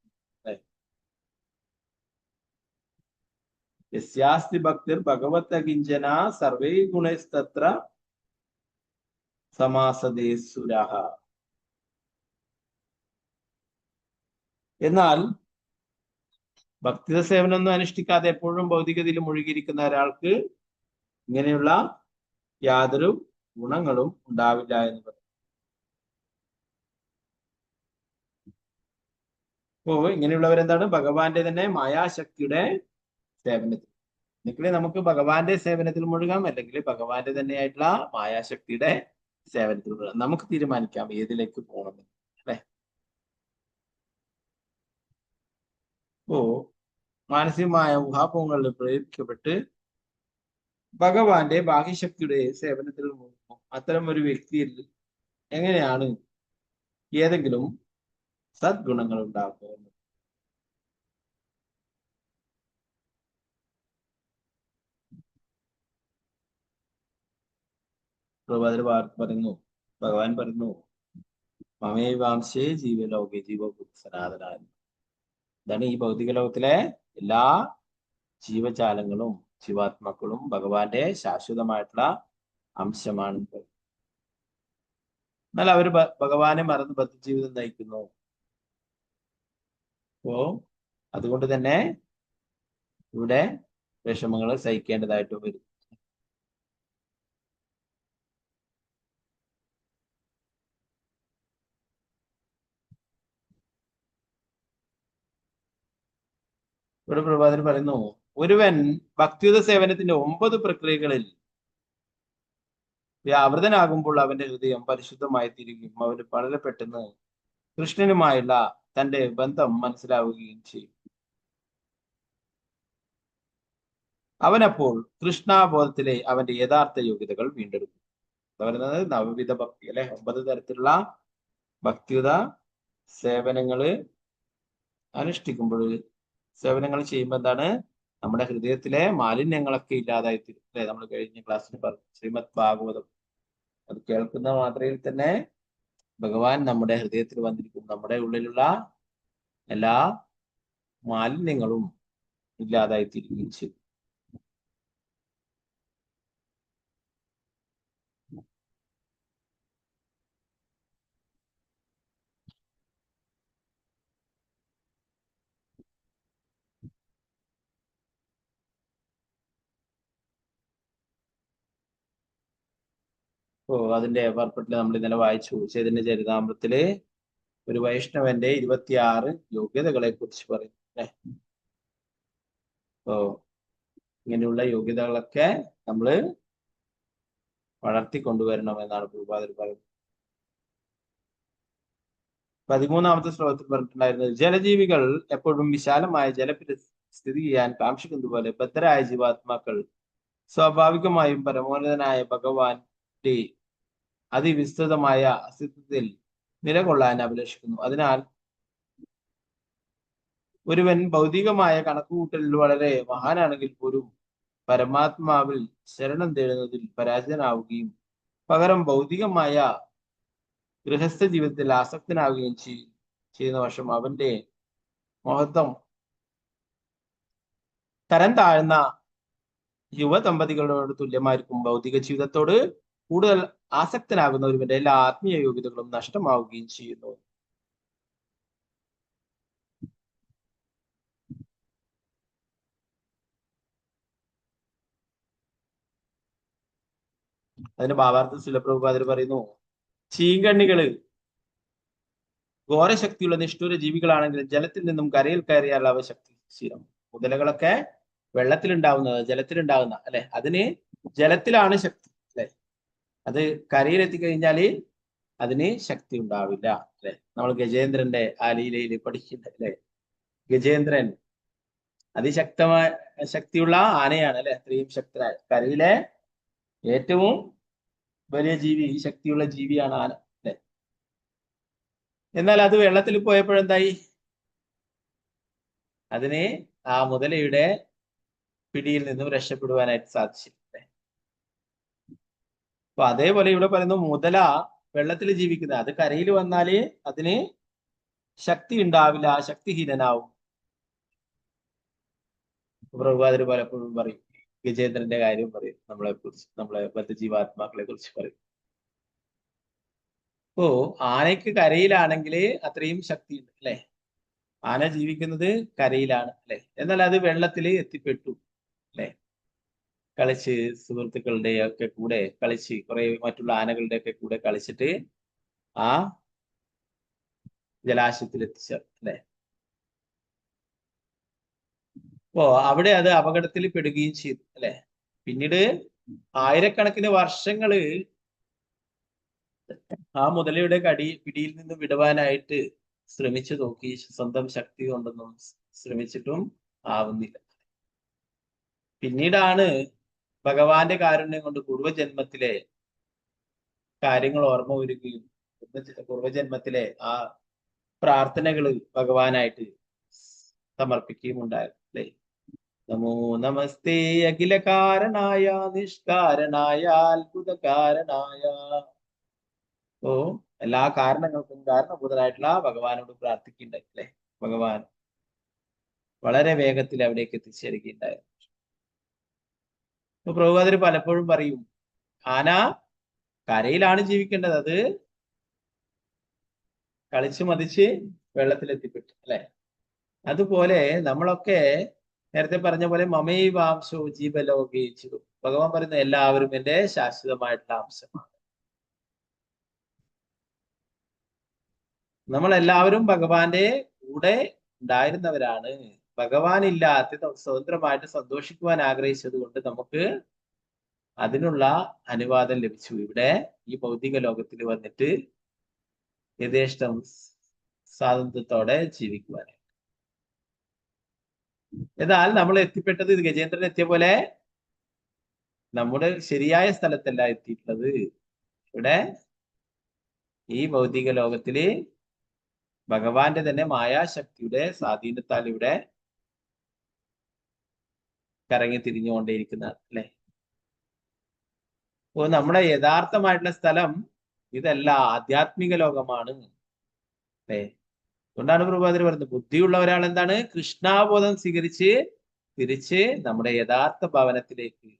S1: യസ്യാസ്തി ഭക്തിർ ഭഗവത് കിഞ്ചന സർവൈ ഗുണസ്തത്ര സമാസതേ സുരഃ. എന്നാൽ ഭക്തിത സേവനമൊന്നും അനുഷ്ഠിക്കാതെ എപ്പോഴും ഭൗതികതയിൽ മുഴുകിയിരിക്കുന്ന ഒരാൾക്ക് ഇങ്ങനെയുള്ള യാതൊരു ഗുണങ്ങളും ഉണ്ടാവില്ല എന്ന് പറയും. ഇങ്ങനെയുള്ളവരെന്താണ്? ഭഗവാന്റെ തന്നെ മായാശക്തിയുടെ സേവനത്തിൽ. ഒന്നുകിൽ നമുക്ക് ഭഗവാന്റെ സേവനത്തിൽ മുഴുകാം, അല്ലെങ്കിൽ ഭഗവാന്റെ തന്നെയായിട്ടുള്ള മായാശക്തിയുടെ സേവനത്തിൽ മുഴുകാം. നമുക്ക് തീരുമാനിക്കാം ഏതിലേക്ക് പോകണമെന്ന്, അല്ലെ? മാനസികമായ ഊഹാപോഹങ്ങളിൽ പ്രേരിപ്പിക്കപ്പെട്ട് ഭഗവാന്റെ ബാഹ്യശക്തിയുടെ സേവനത്തിൽ മുഴുകും. അത്തരം ഒരു വ്യക്തിയിൽ എങ്ങനെയാണ് ഏതെങ്കിലും സദ്ഗുണങ്ങൾ ഉണ്ടാകുന്നത്? പറയുന്നു, ഭഗവാൻ പറയുന്നു, മമേവാംശേ ജീവലോകെ ജീവഭൂത സനാതന. ഇതാണ് ഈ ഭൗതിക ലോകത്തിലെ എല്ലാ ജീവജാലങ്ങളും ജീവാത്മാക്കളും ഭഗവാന്റെ ശാശ്വതമായിട്ടുള്ള അംശമാണ്. എന്നാൽ അവര് ഭഗവാനെ മറന്ന് ബദ്ധജീവിതം നയിക്കുന്നു. അതുകൊണ്ട് തന്നെ ഇവിടെ വിഷമങ്ങൾ സഹിക്കേണ്ടതായിട്ട് വരും. ഇവിടെ പ്രഭാതൻ പറയുന്നു, ഒരുവൻ ഭക്തിയുത സേവനത്തിന്റെ 9 പ്രക്രിയകളിൽ വ്യാവൃതനാകുമ്പോൾ അവന്റെ ഹൃദയം പരിശുദ്ധമായി തീരുകയും അവന് വളരെ പെട്ടെന്ന് കൃഷ്ണനുമായുള്ള തന്റെ ബന്ധം മനസ്സിലാവുകയും ചെയ്യും. അവനപ്പോൾ കൃഷ്ണാബോധത്തിലെ അവന്റെ യഥാർത്ഥ യോഗ്യതകൾ വീണ്ടെടുക്കും. എന്താ പറയുന്നത്? നവവിധ ഭക്തി, അല്ലെ? 9 തരത്തിലുള്ള ഭക്തിയുത സേവനങ്ങള് അനുഷ്ഠിക്കുമ്പോൾ, സേവനങ്ങൾ ചെയ്യുമ്പോൾ എന്താണ്? നമ്മുടെ ഹൃദയത്തിലെ മാലിന്യങ്ങളൊക്കെ ഇല്ലാതായി തീരും, അല്ലെ? നമ്മൾ കഴിഞ്ഞ ക്ലാസ്സിൽ പറഞ്ഞു, ശ്രീമദ് ഭാഗവതം. അത് കേൾക്കുന്ന മാത്രയിൽ തന്നെ ഭഗവാൻ നമ്മുടെ ഹൃദയത്തിൽ വന്നിരിക്കും. നമ്മുടെ ഉള്ളിലുള്ള എല്ലാ മാലിന്യങ്ങളും ഇല്ലാതായി തീരുകയും ചെയ്യും. അതിന്റെ പർപ്പറ്റില് നമ്മൾ ഇന്നലെ വായിച്ചു, ചൈതന്യ ചരിതാമൃതത്തില് ഒരു വൈഷ്ണവന്റെ 26 യോഗ്യതകളെ കുറിച്ച് പറയും, അല്ലെ? ഇങ്ങനെയുള്ള യോഗ്യതകളൊക്കെ നമ്മള് വളർത്തിക്കൊണ്ടുവരണം എന്നാണ് പ്രഭുപാദർ പറയുന്നത്. 13ാമത്തെ ശ്ലോകത്തിൽ പറഞ്ഞിട്ടുണ്ടായിരുന്നത്, ജലജീവികൾ എപ്പോഴും വിശാലമായ ജലത്തിൽ സ്ഥിതി ചെയ്യാൻ കാക്ഷിക്കുന്നത് പോലെ ബദ്ധരായ ജീവാത്മാക്കൾ സ്വാഭാവികമായും പരമോന്നതനായ ഭഗവാന്റെ അതിവിസ്തൃതമായ അസ്തിത്വത്തിൽ നിലകൊള്ളാൻ അഭിലഷിക്കുന്നു. അതിനാൽ ഒരുവൻ ഭൗതികമായ കണക്കുകൂട്ടലിൽ വളരെ മഹാനാണെങ്കിൽ പോലും പരമാത്മാവിൽ ശരണം തേടുന്നതിൽ പരാജിതനാവുകയും പകരം ഭൗതികമായ ഗൃഹസ്ഥ ജീവിതത്തിൽ ആസക്തനാവുകയും ചെയ്യുന്ന വർഷം അവന്റെ മഹത്വം തരം താഴ്ന്ന യുവദമ്പതികളോട് തുല്യമായിരിക്കും. ഭൗതിക ജീവിതത്തോട് കൂടുതൽ ആസക്തനാകുന്ന ഒരുവന്റെ എല്ലാ ആത്മീയ യോഗ്യതകളും നഷ്ടമാവുകയും ചെയ്യുന്നു. അതിന്റെ ഭാവാർത്ഥം ശിലപ്രഭുപാദർ പറയുന്നു, ചീങ്കണ്ണികള് ഘോരശക്തിയുള്ള നിഷ്ഠൂര ജീവികളാണെങ്കിൽ ജലത്തിൽ നിന്നും കരയിൽ കയറിയാൽ അവ ശക്തിശീലം. മുതലകളൊക്കെ വെള്ളത്തിലുണ്ടാവുന്നത്, ജലത്തിലുണ്ടാവുന്ന, അല്ലെ? അതിന് ജലത്തിലാണ് ശക്തി, അല്ലെ? അത് കരയിലെത്തിക്കഴിഞ്ഞാല് അതിന് ശക്തി ഉണ്ടാവില്ല, അല്ലെ? നമ്മൾ ഗജേന്ദ്രന്റെ ആ ലീലയിൽ പഠിക്കുന്നത്, അല്ലെ? ഗജേന്ദ്രൻ അതിശക്തമായ ശക്തിയുള്ള ആനയാണ്, അല്ലെ? അത്രയും ശക്തനായ കരയിലെ ഏറ്റവും വലിയ ജീവി, ശക്തിയുള്ള ജീവിയാണ് ആന, അല്ലെ? എന്നാൽ അത് വെള്ളത്തിൽ പോയപ്പോഴെന്തായി? അതിന് ആ മുതലയുടെ പിടിയിൽ നിന്നും രക്ഷപ്പെടുവാനായിട്ട് സാധിച്ചില്ല. അപ്പൊ അതേപോലെ ഇവിടെ പറയുന്നു, മുതല വെള്ളത്തിൽ ജീവിക്കുന്ന, അത് കരയിൽ വന്നാല് അതിന് ശക്തി ഉണ്ടാവില്ല, ശക്തിഹീനനാവും. പ്രഭുപാദർ പലപ്പോഴും പറയും, ഗജേന്ദ്രന്റെ കാര്യം പറയും, നമ്മളെ കുറിച്ച്, നമ്മളെ ബദ്ധജീവാത്മാക്കളെ കുറിച്ച് പറയും. അപ്പോ ആനയ്ക്ക് കരയിലാണെങ്കിൽ അത്രയും ശക്തി ഉണ്ട്, അല്ലെ? ആന ജീവിക്കുന്നത് കരയിലാണ്, അല്ലെ? എന്നാൽ അത് വെള്ളത്തിൽ എത്തിപ്പെട്ടു, അല്ലെ? കളിച്ച് സുഹൃത്തുക്കളുടെ ഒക്കെ കൂടെ കളിച്ച്, കുറെ മറ്റുള്ള ആനകളുടെ ഒക്കെ കൂടെ കളിച്ചിട്ട് ആ ജലാശയത്തിൽ എത്തിച്ചേർന്നു, അല്ലെ? അപ്പോ അവിടെ അത് അപകടത്തിൽ പെടുകയും ചെയ്തു അല്ലെ. പിന്നീട് ആയിരക്കണക്കിന് വർഷങ്ങള് ആ മുതലയുടെ പിടിയിൽ നിന്ന് വിടുവാനായിട്ട് ശ്രമിച്ചു നോക്കി, സ്വന്തം ശക്തി കൊണ്ടൊന്നും ശ്രമിച്ചിട്ടും ആവുന്നില്ല. പിന്നീടാണ് ഭഗവാന്റെ കാരുണ്യം കൊണ്ട് പൂർവജന്മത്തിലെ കാര്യങ്ങൾ ഓർമ്മ വരികയും പൂർവജന്മത്തിലെ ആ പ്രാർത്ഥനകൾ ഭഗവാനായിട്ട് സമർപ്പിക്കുകയും ഉണ്ടായിരുന്നു അല്ലെ. നമോ നമസ്തേ അഖില കാരണായ നിഷ്കാരണായ അത്ഭുതകാരണായ. ഓ എല്ലാ കാരണങ്ങൾക്കും കാരണഭൂതനായിട്ടുള്ള ഭഗവാനോട് പ്രാർത്ഥിക്കുകയുണ്ടായി അല്ലെ. ഭഗവാൻ വളരെ വേഗത്തിൽ അവിടേക്ക് എത്തിച്ചേരുകയുണ്ടായിരുന്നു. അപ്പൊ പ്രഭുപാദർ പലപ്പോഴും പറയും, ആന കരയിലാണ് ജീവിക്കേണ്ടത്, അത് കളിച്ചു മതിച്ച് വെള്ളത്തിലെത്തിപ്പെട്ടു അല്ലെ. അതുപോലെ നമ്മളൊക്കെ നേരത്തെ പറഞ്ഞ പോലെ മമൈവാംശോ ജീവലോകേച്ചു, ഭഗവാൻ പറയുന്ന എല്ലാവരും എൻ്റെ ശാശ്വതമായിട്ടുള്ള അംശമാണ്. നമ്മളെല്ലാവരും ഭഗവാന്റെ കൂടെ ഉണ്ടായിരുന്നവരാണ്. ഭഗവാൻ ഇല്ലാത്ത സ്വതന്ത്രമായിട്ട് സന്തോഷിക്കുവാൻ ആഗ്രഹിച്ചത് കൊണ്ട് നമുക്ക് അതിനുള്ള അനുവാദം ലഭിച്ചു. ഇവിടെ ഈ ഭൗതിക ലോകത്തിൽ വന്നിട്ട് യഥേഷ്ടം സ്വാതന്ത്ര്യത്തോടെ ജീവിക്കുവാനായി. എന്നാൽ നമ്മൾ എത്തിപ്പെട്ടത് ഇത് ഗജേന്ദ്രൻ എത്തിയ പോലെ നമ്മുടെ ശരിയായ സ്ഥലത്തല്ല എത്തിയിട്ടുള്ളത്. ഇവിടെ ഈ ഭൗതിക ലോകത്തില് ഭഗവാന്റെ തന്നെ മായാശക്തിയുടെ സ്വാധീനത്താൽ ഇവിടെ കറങ്ങി തിരിഞ്ഞുകൊണ്ടേയിരിക്കുന്നതാണ് അല്ലെ. അപ്പോൾ നമ്മുടെ യഥാർത്ഥമായിട്ടുള്ള സ്ഥലം ഇതല്ല, ആധ്യാത്മിക ലോകമാണ് അല്ലെ. അതുകൊണ്ടാണ് പ്രഭുപാദർ പറയുന്നത്, ബുദ്ധിയുള്ള ഒരാൾ എന്താണ്, കൃഷ്ണാബോധം സ്വീകരിച്ച് തിരിച്ച് നമ്മുടെ യഥാർത്ഥ ഭവനത്തിലേക്ക്,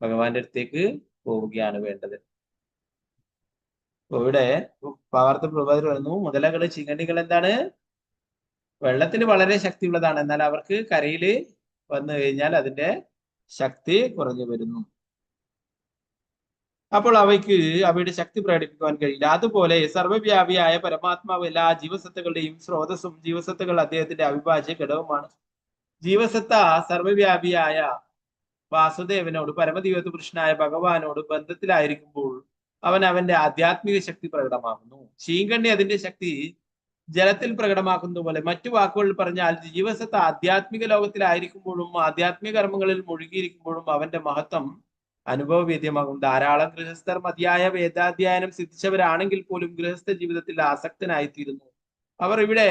S1: ഭഗവാന്റെ അടുത്തേക്ക് പോവുകയാണ് വേണ്ടത്. ഇവിടെ പാവർത്ത പ്രഭുപാദർ പറയുന്നു, മുതലകള് ചിങ്ങണികൾ എന്താണ്, വെള്ളത്തിന് വളരെ ശക്തിയുള്ളതാണ്, എന്നാൽ അവർക്ക് കരയിൽ വന്നു കഴിഞ്ഞാൽ അതിന്റെ ശക്തി കുറഞ്ഞു വരുന്നു. അപ്പോൾ അവയ്ക്ക് അവയുടെ ശക്തി പ്രകടിപ്പിക്കുവാൻ കഴിയില്ല. അതുപോലെ സർവ്വവ്യാപിയായ പരമാത്മാവ് എല്ലാ ജീവസത്തകളുടെയും സ്രോതസ്സും ജീവസത്തകൾ അദ്ദേഹത്തിന്റെ അവിഭാജ്യ ഘടകമാണ്. ജീവസത്ത സർവ്വവ്യാപിയായ വാസുദേവനോട്, പരമദിവ്യ പുരുഷനായ ഭഗവാനോട് ബന്ധത്തിലായിരിക്കുമ്പോൾ അവൻ അവന്റെ ആധ്യാത്മിക ശക്തി പ്രകടമാകുന്നു. ശീങ്കണ്ണി അതിന്റെ ശക്തി ജലത്തിൽ പ്രകടമാക്കുന്ന പോലെ, മറ്റു വാക്കുകളിൽ പറഞ്ഞാൽ ജീവസത്ത ആധ്യാത്മിക ലോകത്തിലായിരിക്കുമ്പോഴും ആധ്യാത്മിക കർമ്മങ്ങളിൽ മുഴുകിയിരിക്കുമ്പോഴും അവന്റെ മഹത്വം അനുഭവവേദ്യമാകും. ധാരാളം ഗൃഹസ്ഥർ മതിയായ വേദാധ്യയനം സിദ്ധിച്ചവരാണെങ്കിൽ പോലും ഗൃഹസ്ഥ ജീവിതത്തിൽ ആസക്തനായിത്തീരുന്നു. അവർ ഇവിടെ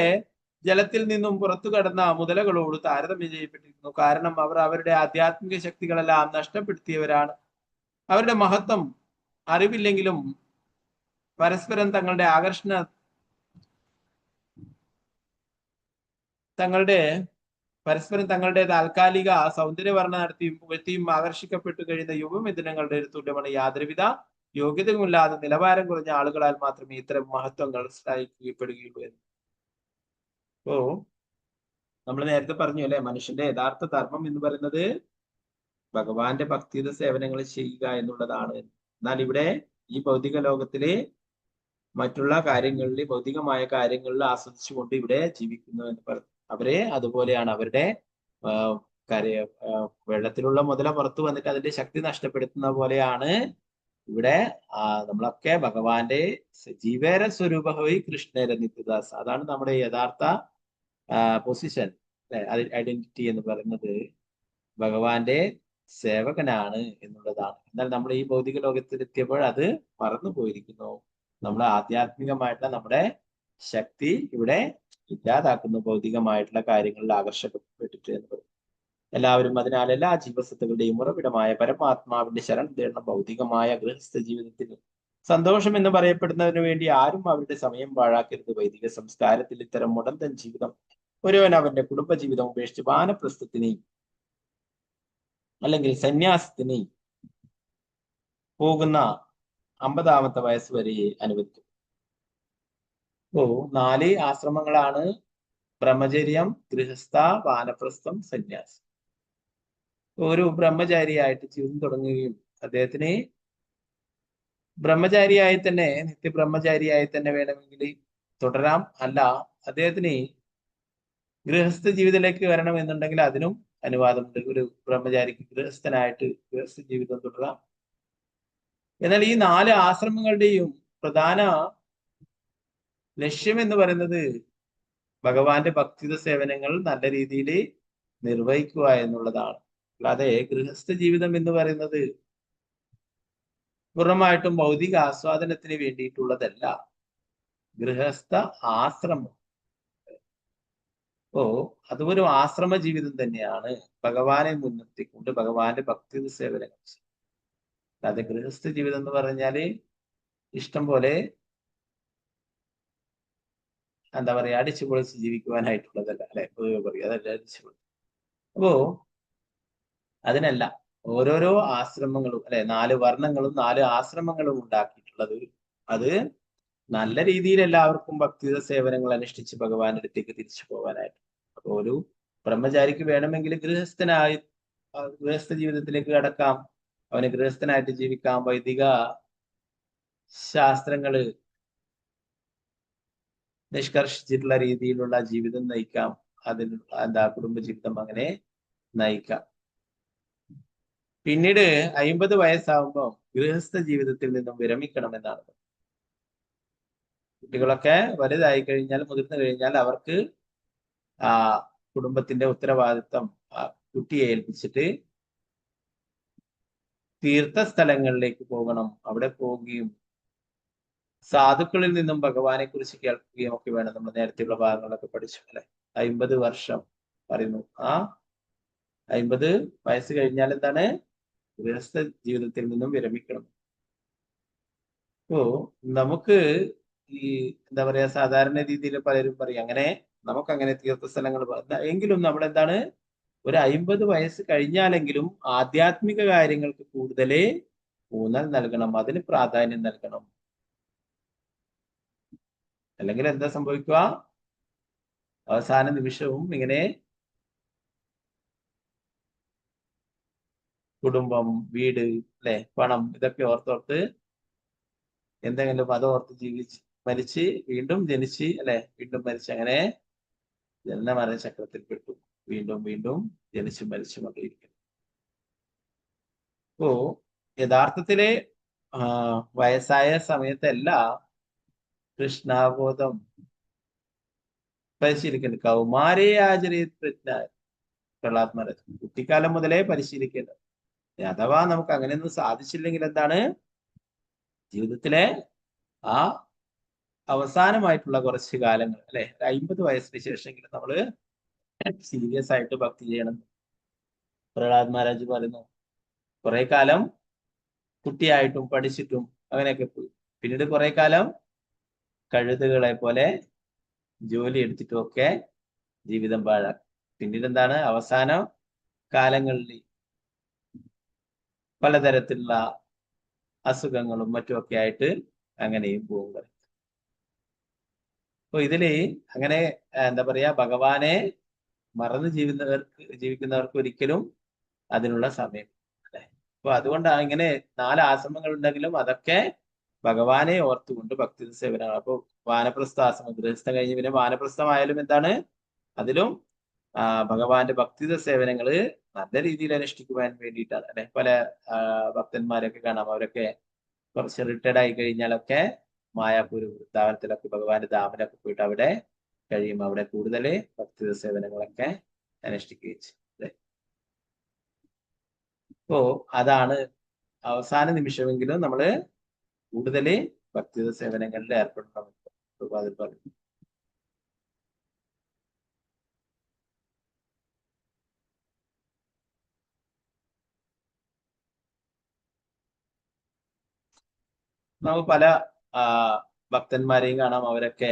S1: ജലത്തിൽ നിന്നും പുറത്തു കടന്ന മുതലകളോട് താരതമ്യം ചെയ്യപ്പെട്ടിരിക്കുന്നു. കാരണം അവർ അവരുടെ ആധ്യാത്മിക ശക്തികളെല്ലാം നഷ്ടപ്പെടുത്തിയവരാണ്. അവരുടെ മഹത്വം അറിവില്ലെങ്കിലും പരസ്പരം തങ്ങളുടെ താൽക്കാലിക സൗന്ദര്യവർണ്ണ നടത്തിയും പുകഴ്ത്തിയും ആകർഷിക്കപ്പെട്ടു കഴിയുന്ന യുവമിഥുനങ്ങളുടെ ഒരു തുല്യമാണ്. യാതൊരുവിധ യോഗ്യതയുമില്ലാതെ നിലവാരം കുറഞ്ഞ ആളുകളാൽ മാത്രമേ ഇത്തരം മഹത്വങ്ങൾ സ്ഥാപിക്കപ്പെടുകയുള്ളൂ എന്ന്. അപ്പോ നമ്മൾ നേരത്തെ പറഞ്ഞു അല്ലെ, മനുഷ്യന്റെ യഥാർത്ഥ ധർമ്മം എന്ന് പറയുന്നത് ഭഗവാന്റെ ഭക്തിയുത സേവനങ്ങൾ ചെയ്യുക എന്നുള്ളതാണ്. എന്നാൽ ഇവിടെ ഈ ഭൗതിക ലോകത്തിലെ മറ്റുള്ള കാര്യങ്ങളിൽ, ഭൗതികമായ കാര്യങ്ങളിൽ ആസ്വദിച്ചുകൊണ്ട് ഇവിടെ ജീവിക്കുന്നു എന്ന് പറഞ്ഞു. അവരെ അതുപോലെയാണ്, അവരുടെ വെള്ളത്തിലുള്ള മുതല പുറത്തു വന്നിട്ട് അതിന്റെ ശക്തി നഷ്ടപ്പെടുത്തുന്ന പോലെയാണ് ഇവിടെ നമ്മളൊക്കെ ഭഗവാന്റെ ജീവേര സ്വരൂപഹോയി കൃഷ്ണേര നിത്യദാസ്. അതാണ് നമ്മുടെ യഥാർത്ഥ പൊസിഷൻ, ഐഡന്റിറ്റി എന്ന് പറയുന്നത് ഭഗവാന്റെ സേവകനാണ് എന്നുള്ളതാണ്. എന്നാൽ നമ്മൾ ഈ ഭൗതിക ലോകത്തിലെത്തിയപ്പോൾ അത് മറന്നു പോയിരിക്കുന്നു. നമ്മൾ ആധ്യാത്മികമായിട്ടുള്ള നമ്മുടെ ശക്തി ഇവിടെ ഇല്ലാതാക്കുന്നു, ഭൗതികമായിട്ടുള്ള കാര്യങ്ങളിൽ ആകർഷിക്കപ്പെട്ടിട്ട് എന്ന് പറയും. എല്ലാവരും അതിനാൽ എല്ലാ ജീവസത്തകളുടെയും ഉറവിടമായ പരമാത്മാവിന്റെ ശരണം തേടണം. ഭൗതികമായ ഗൃഹസ്ഥ ജീവിതത്തിൽ സന്തോഷം എന്ന് പറയപ്പെടുന്നതിന് വേണ്ടി ആരും അവരുടെ സമയം പാഴാക്കരുത്. വൈദിക സംസ്കാരത്തിൽ ഇത്തരം മുടന്തൻ ജീവിതം ഒരുവൻ അവന്റെ കുടുംബജീവിതം ഉപേക്ഷിച്ച് വാനപ്രസ്ഥത്തിനെയും അല്ലെങ്കിൽ സന്യാസത്തിനെയും പോകുന്ന 50-ാമത്തെ വയസ്സ് വരെ അനുവദിക്കും. അപ്പോ 4 ആശ്രമങ്ങളാണ്: ബ്രഹ്മചര്യം, ഗൃഹസ്ഥ, വാനപ്രസ്ഥം, സന്യാസം. ഒരു ബ്രഹ്മചാരിയായിട്ട് ജീവിതം തുടങ്ങുകയും അദ്ദേഹത്തിന് ബ്രഹ്മചാരിയായി തന്നെ, നിത്യബ്രഹ്മചാരിയായി തന്നെ വേണമെങ്കിൽ തുടരാം. അല്ല, അദ്ദേഹത്തിന് ഗൃഹസ്ഥ ജീവിതത്തിലേക്ക് വരണം എന്നുണ്ടെങ്കിൽ അതിനും അനുവാദമുണ്ട്. ഒരു ബ്രഹ്മചാരിക്ക് ഗൃഹസ്ഥ ജീവിതം തുടരാം. എന്നാൽ ഈ 4 ആശ്രമങ്ങളുടെയും പ്രധാന ലക്ഷ്യം എന്ന് പറയുന്നത് ഭഗവാന്റെ ഭക്തിത സേവനങ്ങൾ നല്ല രീതിയിൽ നിർവഹിക്കുക എന്നുള്ളതാണ്. അല്ലാതെ ഗൃഹസ്ഥ ജീവിതം എന്ന് പറയുന്നത് പൂർണ്ണമായിട്ടും ഭൗതിക ആസ്വാദനത്തിന് വേണ്ടിയിട്ടുള്ളതല്ല. ഗൃഹസ്ഥ ആശ്രമം അതും ഒരു ആശ്രമ ജീവിതം തന്നെയാണ്, ഭഗവാനെ മുൻനിർത്തിക്കൊണ്ട് ഭഗവാന്റെ ഭക്തി സേവനങ്ങൾ. അല്ലാതെ ഗൃഹസ്ഥ ജീവിതം എന്ന് പറഞ്ഞാല് ഇഷ്ടം പോലെ എന്താ പറയാ അടിച്ചു പൊളിച്ച് ജീവിക്കുവാനായിട്ടുള്ളതല്ല, അല്ലെ? പൊതുവെ പറയുക അതല്ല അടിച്ചു പൊളിച്ച്. അപ്പോ അതിനല്ല ഓരോരോ ആശ്രമങ്ങളും, അല്ലെ, 4 വർണ്ണങ്ങളും 4 ആശ്രമങ്ങളും ഉണ്ടാക്കിയിട്ടുള്ളത് അത് നല്ല രീതിയിൽ എല്ലാവർക്കും ഭക്തിത സേവനങ്ങൾ അനുഷ്ഠിച്ച് ഭഗവാന്റെ അടുത്തേക്ക് തിരിച്ചു പോകാനായിട്ട്. അപ്പൊ ഒരു ബ്രഹ്മചാരിക്ക് വേണമെങ്കിൽ ഗൃഹസ്ഥ ജീവിതത്തിലേക്ക് കടക്കാം, അവന് ഗൃഹസ്ഥനായിട്ട് ജീവിക്കാം, വൈദിക ശാസ്ത്രങ്ങള് നിഷ്കർഷിച്ചിട്ടുള്ള രീതിയിലുള്ള ജീവിതം നയിക്കാം, അതിനുള്ള കുടുംബജീവിതം അങ്ങനെ നയിക്കാം. പിന്നീട് 50 വയസ്സാകുമ്പോൾ ഗൃഹസ്ഥ ജീവിതത്തിൽ നിന്നും വിരമിക്കണമെന്നാണ്. കുട്ടികളൊക്കെ വലുതായി കഴിഞ്ഞാൽ, മുതിർന്നു കഴിഞ്ഞാൽ അവർക്ക് കുടുംബത്തിന്റെ ഉത്തരവാദിത്വം കുട്ടിയെ ഏൽപ്പിച്ചിട്ട് തീർത്ഥസ്ഥലങ്ങളിലേക്ക് പോകണം. അവിടെ പോവുകയും സാധുക്കളിൽ നിന്നും ഭഗവാനെ കുറിച്ച് കേൾക്കുകയും ഒക്കെ വേണം. നമ്മൾ നേരത്തെയുള്ള ഭാഗങ്ങളൊക്കെ പഠിച്ചു, അല്ലെ? 50 വർഷം പറയുന്നു. 50 വയസ്സ് കഴിഞ്ഞാൽ എന്താണ്? ഗൃഹസ്ഥ ജീവിതത്തിൽ നിന്നും വിരമിക്കണം. നമുക്ക് ഈ എന്താ പറയാ സാധാരണ രീതിയിൽ പലരും പറയും അങ്ങനെ നമുക്കങ്ങനെ തീർത്ഥസ്ഥലങ്ങൾ എങ്കിലും നമ്മളെന്താണ് ഒരു 50 വയസ്സ് കഴിഞ്ഞാലെങ്കിലും ആധ്യാത്മിക കാര്യങ്ങൾക്ക് കൂടുതൽ ഊന്നൽ നൽകണം, അതിന് പ്രാധാന്യം നൽകണം. അല്ലെങ്കിൽ എന്താ സംഭവിക്കുക? അവസാന നിമിഷവും ഇങ്ങനെ കുടുംബം, വീട്, അല്ലെ, പണം, ഇതൊക്കെ ഓർത്തോർത്ത് എന്തെങ്കിലും അതോർത്ത് മരിച്ച് വീണ്ടും ജനിച്ച്, അല്ലെ, വീണ്ടും മരിച്ച്, അങ്ങനെ ജനന ചക്രത്തിൽ പെട്ടു വീണ്ടും വീണ്ടും ജനിച്ചു മരിച്ചു കൊണ്ടിരിക്കുന്നു. അപ്പോ യഥാർത്ഥത്തിലെ വയസ്സായ സമയത്തല്ല കൃഷ്ണാബോധം പരിശീലിക്കേണ്ടത്. കൗമാരേ ആചരിത് പ്രജ്ഞ, പ്രഹ്ലാദ് മഹാരാജ് കുട്ടിക്കാലം മുതലേ പരിശീലിക്കേണ്ടത്. അഥവാ നമുക്ക് അങ്ങനെയൊന്നും സാധിച്ചില്ലെങ്കിൽ എന്താണ് ജീവിതത്തിലെ അവസാനമായിട്ടുള്ള കുറച്ച് കാലങ്ങൾ, അല്ലെ, 50 വയസ്സിന് ശേഷമെങ്കിലും നമ്മള് സീരിയസ് ആയിട്ട് ഭക്തി ചെയ്യണം. പ്രഹ്ലാദ് മഹാരാജ് പറയുന്നു, കുറെ കാലം കുട്ടിയായിട്ടും പഠിച്ചിട്ടും അങ്ങനെയൊക്കെ പോയി, പിന്നീട് കുറെ കാലം കഴുതുകളെ പോലെ ജോലി എടുത്തിട്ടും ഒക്കെ ജീവിതം പാഴാക്കും. പിന്നീട് എന്താണ് അവസാന കാലങ്ങളിൽ പലതരത്തിലുള്ള അസുഖങ്ങളും മറ്റുമൊക്കെ ആയിട്ട് അങ്ങനെയും പോകും. അപ്പൊ ഇതില് അങ്ങനെ എന്താ പറയാ ഭഗവാനെ മറന്ന് ജീവിക്കുന്നവർക്ക് ഒരിക്കലും അതിനുള്ള സമയം, അല്ലെ? അപ്പൊ അതുകൊണ്ടാണ് ഇങ്ങനെ 4 ആശ്രമങ്ങൾ ഉണ്ടെങ്കിലും അതൊക്കെ ഭഗവാനെ ഓർത്തുകൊണ്ട് ഭക്തി സേവനമാണ്. അപ്പൊ വാനപ്രസ്ഥാശ്രമം, ഗൃഹസ്ഥം കഴിഞ്ഞ് പിന്നെ വാനപ്രസ്ഥമായാലും എന്താണ് അതിലും ഭഗവാന്റെ ഭക്തിത സേവനങ്ങള് നല്ല രീതിയിൽ അനുഷ്ഠിക്കുവാൻ വേണ്ടിയിട്ടാണ്, അല്ലെ? പല ഭക്തന്മാരൊക്കെ കാണാം, അവരൊക്കെ കുറച്ച് റിട്ടയർഡ് ആയി കഴിഞ്ഞാലൊക്കെ മായാപൂർ വൃന്ദാവനത്തിലൊക്കെ ഭഗവാന്റെ ധാമിലൊക്കെ പോയിട്ട് അവിടെ കഴിയും, അവിടെ കൂടുതൽ ഭക്തിത സേവനങ്ങളൊക്കെ അനുഷ്ഠിക്കുകയും ചെയ്യും. അപ്പോ അതാണ് അവസാന നിമിഷമെങ്കിലും നമ്മള് കൂടുതൽ ഭക്തിത സേവനങ്ങളിൽ ഏർപ്പെടണം അതിൽ പറഞ്ഞു. നമുക്ക് പല ഭക്തന്മാരെയും കാണാം, അവരൊക്കെ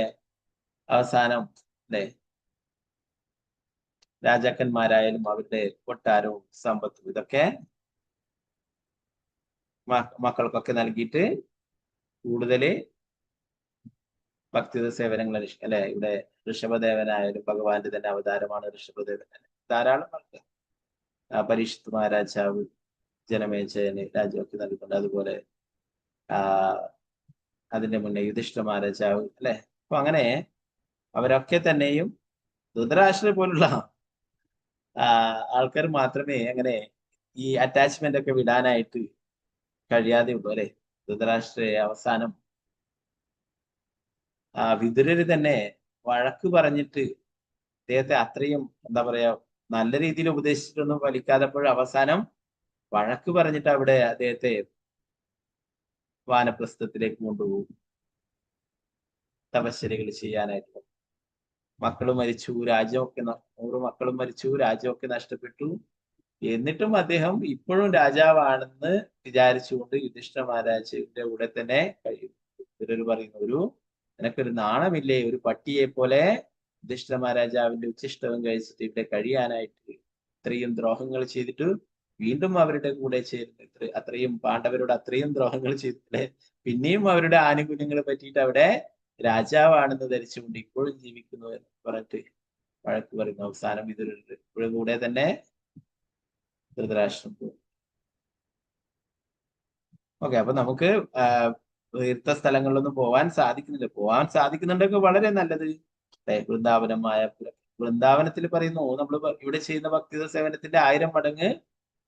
S1: അവസാനം, അല്ലെ, രാജാക്കന്മാരായാലും അവരുടെ കൊട്ടാരവും സമ്പത്തും ഇതൊക്കെ മക്കൾക്കൊക്കെ നൽകിയിട്ട് കൂടുതൽ ഭക്തിത സേവനങ്ങൾ, അല്ലെ? ഇവിടെ ഋഷഭദേവനായാലും ഭഗവാന്റെ തന്നെ അവതാരമാണ് ഋഷഭദേവൻ. ധാരാളം ആൾക്കാർ പരീക്ഷിത് മഹാരാജാവ് ജനമേജയന് രാജ്യമൊക്കെ നൽകുന്നുണ്ട്. അതുപോലെ അതിന്റെ മുന്നേ യുധിഷ്ഠിര മഹാരാജാവ്, അല്ലെ? അപ്പൊ അങ്ങനെ അവരൊക്കെ തന്നെയും ധൃതരാഷ്ട്രരെ പോലുള്ള ആൾക്കാർ മാത്രമേ അങ്ങനെ ഈ അറ്റാച്ച്മെന്റ് ഒക്കെ വിടാനായിട്ട് കഴിയാതെ ഉള്ളൂ അല്ലെ. ധൃതരാഷ്ട്രയെ അവസാനം വിതുരര് തന്നെ വഴക്ക് പറഞ്ഞിട്ട് അദ്ദേഹത്തെ അത്രയും എന്താ പറയാ നല്ല രീതിയിൽ ഉപദേശിച്ചിട്ടൊന്നും ഫലിക്കാതെപ്പോൾ അവസാനം വഴക്ക് പറഞ്ഞിട്ട് അവിടെ അദ്ദേഹത്തെ വാനപ്രസ്ഥത്തിലേക്ക് കൊണ്ടുപോകും തപശ്ചര്യകൾ ചെയ്യാനായിട്ട്. മക്കളും മരിച്ചു, രാജ്യമൊക്കെ 100 മക്കളും മരിച്ചു, രാജ്യമൊക്കെ നഷ്ടപ്പെട്ടു. എന്നിട്ടും അദ്ദേഹം ഇപ്പോഴും രാജാവാണെന്ന് വിചാരിച്ചുകൊണ്ട് യുധിഷ്ഠിര മഹാരാജയുടെ കൂടെ തന്നെ കഴിയും. ഇവരൊരു പറയുന്നു, നിനക്കൊരു നാണമില്ലേ, ഒരു പട്ടിയെ പോലെ യുധിഷ്ഠിര മഹാരാജാവിന്റെ ഉച്ഛിഷ്ടവും കഴിച്ചിട്ട് ഇവിടെ കഴിയാനായിട്ട്, ഇത്രയും ദ്രോഹങ്ങൾ ചെയ്തിട്ട് വീണ്ടും അവരുടെ കൂടെ ചേർന്ന് അത്രയും പാണ്ഡവരോട് അത്രയും ദ്രോഹങ്ങൾ ചെയ്തിട്ട് പിന്നെയും അവരുടെ ആനുകൂല്യങ്ങളെ പറ്റിയിട്ട് അവിടെ രാജാവാണെന്ന് ധരിച്ചുകൊണ്ട് ഇപ്പോഴും ജീവിക്കുന്നു എന്ന് പറഞ്ഞിട്ട് വഴക്ക് പറയുന്നു. അവസാനം ഇപ്പോഴും കൂടെ തന്നെ ധൃതരാഷ്ട്രം പോകും. ഓക്കെ, അപ്പൊ നമുക്ക് തീർത്ഥ സ്ഥലങ്ങളിലൊന്നും പോവാൻ സാധിക്കുന്നില്ല. പോവാൻ സാധിക്കുന്നുണ്ടൊക്കെ വളരെ നല്ലത്. വൃന്ദാവനം, മായാപുരം. വൃന്ദാവനത്തിൽ പറയുന്നു നമ്മൾ ഇവിടെ ചെയ്യുന്ന ഭക്തി സേവനത്തിന്റെ 1000 മടങ്ങ്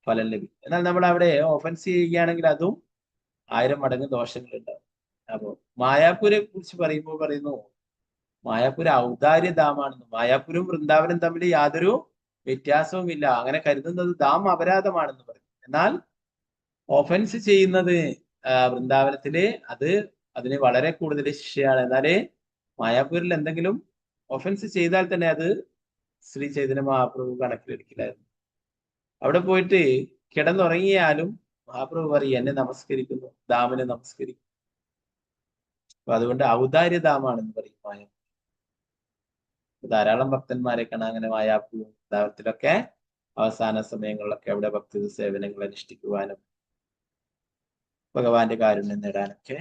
S1: ഫലം ലഭിക്കും. എന്നാൽ നമ്മൾ അവിടെ ഓഫൻസ് ചെയ്യുകയാണെങ്കിൽ അതും 1000 മടങ്ങ് ദോഷങ്ങൾ ഉണ്ടാവും. അപ്പോ മായാപുരെ കുറിച്ച് പറയുമ്പോൾ പറയുന്നു, മായാപുര ഔദാര്യധാമാണെന്ന്. മായാപുരവും വൃന്ദാവനം തമ്മിൽ യാതൊരു വ്യത്യാസവുമില്ല. അങ്ങനെ കരുതുന്നത് ധാം അപരാധമാണെന്ന് പറയും. എന്നാൽ ഓഫൻസ് ചെയ്യുന്നത് വൃന്ദാവനത്തില് അതിന് വളരെ കൂടുതൽ ശിക്ഷയാണ്. എന്നാല് മായാപൂരിൽ എന്തെങ്കിലും ഒഫൻസ് ചെയ്താൽ തന്നെ അത് ശ്രീ ചൈതന്യ മഹാപ്രഭു കണക്കിലെടുക്കില്ലായിരുന്നു. അവിടെ പോയിട്ട് കിടന്നുറങ്ങിയാലും മഹാപ്രഭു പറയും, എന്നെ നമസ്കരിക്കുന്നു, ധാമിനെ നമസ്കരിക്കുന്നു. അപ്പൊ അതുകൊണ്ട് ഔദാര്യധാമാണെന്ന് പറയും മായാപൂർ. ധാരാളം ഭക്തന്മാരെ കാണാൻ അങ്ങനെ മായാപൂരും വൃന്ദാവനത്തിലൊക്കെ അവസാന സമയങ്ങളിലൊക്കെ അവിടെ ഭക്തി സേവനങ്ങൾ അനുഷ്ഠിക്കുവാനും ഭഗവാന്റെ കാരുണ്യം നേടാനൊക്കെ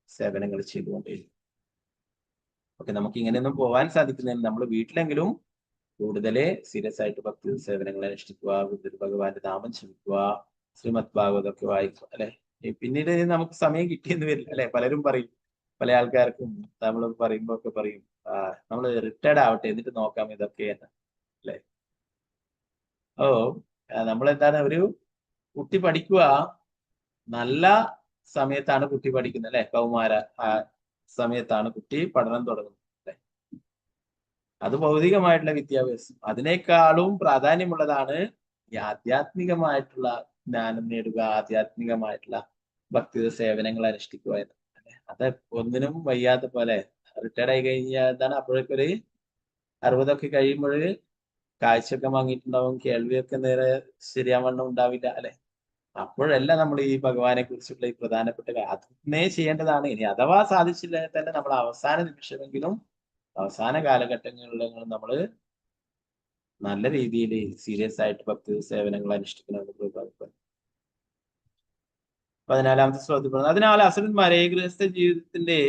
S1: സേവനങ്ങൾ ചെയ്തുകൊണ്ടേയിരിക്കും. ഓക്കെ, നമുക്ക് ഇങ്ങനെയൊന്നും പോവാൻ സാധിക്കുന്നില്ല. നമ്മൾ വീട്ടിലെങ്കിലും കൂടുതൽ സീരിയസ് ആയിട്ട് ഭക്തി സേവനങ്ങൾ അനുഷ്ഠിക്കുക, ഭഗവാന്റെ നാമം ജപിക്കുക, ശ്രീമദ് ഭാഗവതമൊക്കെ വായിക്കുക അല്ലെ. പിന്നീട് നമുക്ക് സമയം കിട്ടിയെന്ന് വരില്ല അല്ലെ. പലരും പറയും, പല ആൾക്കാർക്കും നമ്മൾ പറയുമ്പോ ഒക്കെ പറയും, നമ്മൾ റിട്ടയർഡ് ആവട്ടെ എന്നിട്ട് നോക്കാം ഇതൊക്കെ അല്ലെ. നമ്മളെന്താണ്, ഒരു കുട്ടി പഠിക്കുക നല്ല സമയത്താണ് കുട്ടി പഠിക്കുന്നത് അല്ലെ. കൗമാര സമയത്താണ് കുട്ടി പഠനം തുടങ്ങുന്നത് അല്ലെ. അത് ഭൗതികമായിട്ടുള്ള വിദ്യാഭ്യാസം. അതിനേക്കാളും പ്രാധാന്യമുള്ളതാണ് ഈ ആധ്യാത്മികമായിട്ടുള്ള ജ്ഞാനം നേടുക, ആധ്യാത്മികമായിട്ടുള്ള ഭക്തി സേവനങ്ങൾ അനുഷ്ഠിക്കുക എന്ന് അല്ലെ. അത് ഒന്നിനും വയ്യാത്ത പോലെ റിട്ടയർഡ് ആയി കഴിഞ്ഞാൽ എന്താണ്, അപ്പോഴേക്കൊരു 60 കഴിയുമ്പോൾ കാഴ്ചയൊക്കെ വാങ്ങിയിട്ടുണ്ടാവും, കേൾവിയൊക്കെ നേരെ ശരിയാവണ്ണം ഉണ്ടാവില്ല അല്ലെ. അപ്പോഴല്ല നമ്മൾ ഈ ഭഗവാനെ കുറിച്ചുള്ള ഈ പ്രധാനപ്പെട്ട അതിനെ ചെയ്യേണ്ടതാണ്. ഇനി അഥവാ സാധിച്ചില്ല തന്നെ നമ്മൾ അവസാന നിമിഷമെങ്കിലും അവസാന കാലഘട്ടങ്ങളിൽ നമ്മൾ നല്ല രീതിയിൽ സീരിയസ് ആയിട്ട് ഭക്തി സേവനങ്ങൾ അനുഷ്ഠിക്കണമെന്ന് 14ാമത്തെ ശ്ലോകത്തിൽ പറഞ്ഞു. അതിനാൽ അസുരന്മാരെ ഗൃഹസ്ഥ ജീവിതത്തിന്റെ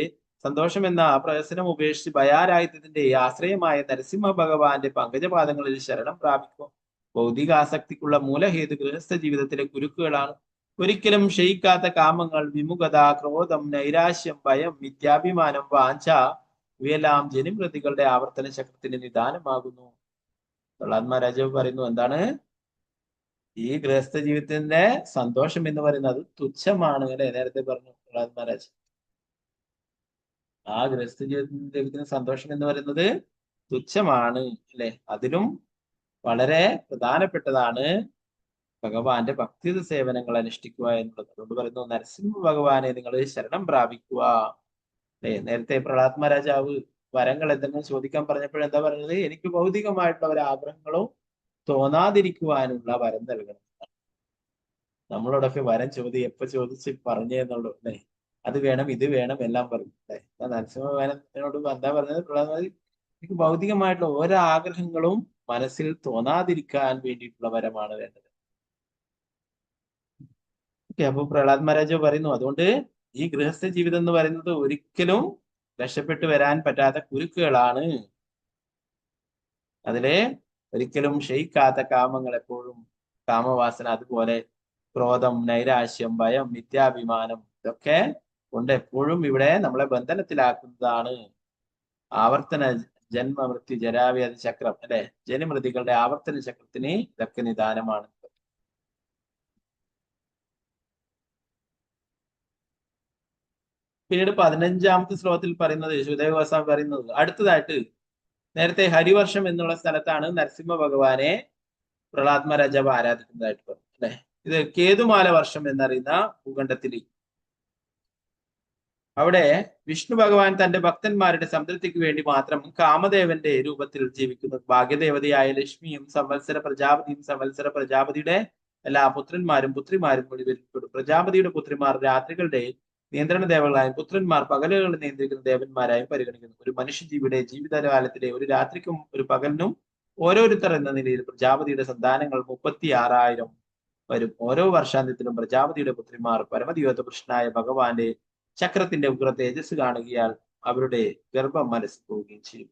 S1: സന്തോഷം എന്ന പ്രഹസനം ഉപേക്ഷിച്ച് ഭയാരാഹിത്യത്തിന്റെ ആശ്രയമായ നരസിംഹ ഭഗവാന്റെ പങ്കജപാദങ്ങളിൽ ശരണം പ്രാപിക്കും. ഭൗതികാസക്തിക്കുള്ള മൂലഹേതു ഗൃഹസ്ഥ ജീവിതത്തിലെ കുരുക്കുകളാണ്. ഒരിക്കലും ക്ഷയിക്കാത്ത കാമങ്ങൾ, വിമുഖത, ക്രോധം, നൈരാശ്യം, ഭയം, മിഥ്യാഭിമാനം, വാഞ്ച ഇവയെല്ലാം ജനിമൃതികളുടെ ആവർത്തന ചക്രത്തിന് നിദാനമാകുന്നു. പ്രഹ്ലാദ് മഹാരാജാവ് പറയുന്നു, എന്താണ് ഈ ഗൃഹസ്ഥ ജീവിതത്തിന്റെ സന്തോഷം എന്ന് പറയുന്നത് തുച്ഛമാണ് അല്ലെ. നേരത്തെ പറഞ്ഞു പ്രഹ്ലാദ് മഹാരാജ്, ആ ഗൃഹസ്ഥ ജീവിതത്തിൽ ലഭിക്കുന്ന സന്തോഷം എന്ന് പറയുന്നത് തുച്ഛമാണ് അല്ലെ. അതിലും വളരെ പ്രധാനപ്പെട്ടതാണ് ഭഗവാന്റെ ഭക്തി സേവനങ്ങൾ അനുഷ്ഠിക്കുക എന്നുള്ളത്. അതുകൊണ്ട് പറയുന്നു, നരസിംഹ ഭഗവാനെ നിങ്ങൾ ശരണം പ്രാപിക്കുക അല്ലെ. നേരത്തെ പ്രഹ്ലാദ് മഹാരാജാവ് വരങ്ങൾ എന്തെങ്കിലും ചോദിക്കാൻ പറഞ്ഞപ്പോൾ എന്താ പറഞ്ഞത്, എനിക്ക് ഭൗതികമായിട്ടുള്ള ഒരു ആഗ്രഹങ്ങളും തോന്നാതിരിക്കുവാനുള്ള വരം നൽകണം. നമ്മളോടൊക്കെ വരം എപ്പോ ചോദിച്ച് പറഞ്ഞേ എന്നുള്ളൂ അല്ലെ. അത് വേണം, ഇത് വേണം, എല്ലാം പറഞ്ഞു അല്ലെ. നരസിംഹ ഭഗവാനോട് എന്താ പറഞ്ഞത്, പ്രഹ്ലാദ് എനിക്ക് ഭൗതികമായിട്ടുള്ള ഓരോ ആഗ്രഹങ്ങളും മനസ്സിൽ തോന്നാതിരിക്കാൻ വേണ്ടിയിട്ടുള്ള വരമാണ് വേണ്ടത്. ഓക്കെ, അപ്പൊ പ്രഹ്ലാദ് മഹാരാജ് പറയുന്നു, അതുകൊണ്ട് ഈ ഗൃഹസ്ഥ ജീവിതം എന്ന് പറയുന്നത് ഒരിക്കലും രക്ഷപ്പെട്ടു വരാൻ പറ്റാത്ത കുരുക്കുകളാണ്. അതിലെ ഒരിക്കലും ക്ഷയിക്കാത്ത കാമങ്ങൾ, എപ്പോഴും കാമവാസന, അതുപോലെ ക്രോധം, നൈരാശ്യം, ഭയം, മിഥ്യാഭിമാനം, ഇതൊക്കെ കൊണ്ട് എപ്പോഴും ഇവിടെ നമ്മളെ ബന്ധനത്തിലാക്കുന്നതാണ്. ആവർത്തന ജന്മ മൃത്യു ജരാവ്യാധി ചക്രം അല്ലെ, ജനമൃതികളുടെ ആവർത്തന ചക്രത്തിന് ഇതൊക്കെ നിദാനമാണ്. പിന്നീട് 15ാമത്തെ ശ്ലോകത്തിൽ പറയുന്നത്, ശുദേവ ഗോസ്വാമി പറയുന്നത്, അടുത്തതായിട്ട് നേരത്തെ ഹരിവർഷം എന്നുള്ള സ്ഥലത്താണ് നരസിംഹ ഭഗവാനെ പ്രഹ്ലാദ് മഹാരാജാവ് ആരാധിക്കുന്നതായിട്ട് പറഞ്ഞു അല്ലെ. ഇത് കേതുമാല വർഷം എന്നറിയുന്ന ഭൂഖണ്ഡത്തിൽ അവിടെ വിഷ്ണു ഭഗവാൻ തന്റെ ഭക്തന്മാരുടെ സംതൃപ്തിക്ക് വേണ്ടി മാത്രം കാമദേവന്റെ രൂപത്തിൽ ജീവിക്കുന്നു. ഭാഗ്യദേവതയായ ലക്ഷ്മിയും സംവത്സര പ്രജാപതിയുടെ എല്ലാ പുത്രന്മാരും പുത്രിമാരും കൂടി വരിപ്പെടും. പ്രജാപതിയുടെ പുത്രിമാർ രാത്രികളുടെ നിയന്ത്രണ ദേവകളായും പുത്രന്മാർ പകലുകൾ നിയന്ത്രിക്കുന്ന ദേവന്മാരായും പരിഗണിക്കുന്നു. ഒരു മനുഷ്യജീവിയുടെ ജീവിതകാലത്തിലെ ഒരു രാത്രിക്കും ഒരു പകലിനും ഓരോരുത്തർ എന്ന നിലയിൽ പ്രജാപതിയുടെ സന്താനങ്ങൾ 36,000 വരും. ഓരോ വർഷാന്ത്യത്തിലും പ്രജാപതിയുടെ പുത്രിമാർ പരമദിവ്യത്വ പുരുഷനായ ഭഗവാന്റെ ചക്രത്തിന്റെ ഉഗ്ര തേജസ് കാണുകയാൽ അവരുടെ ഗർഭം മനസ്സിൽ പോവുകയും ചെയ്യും.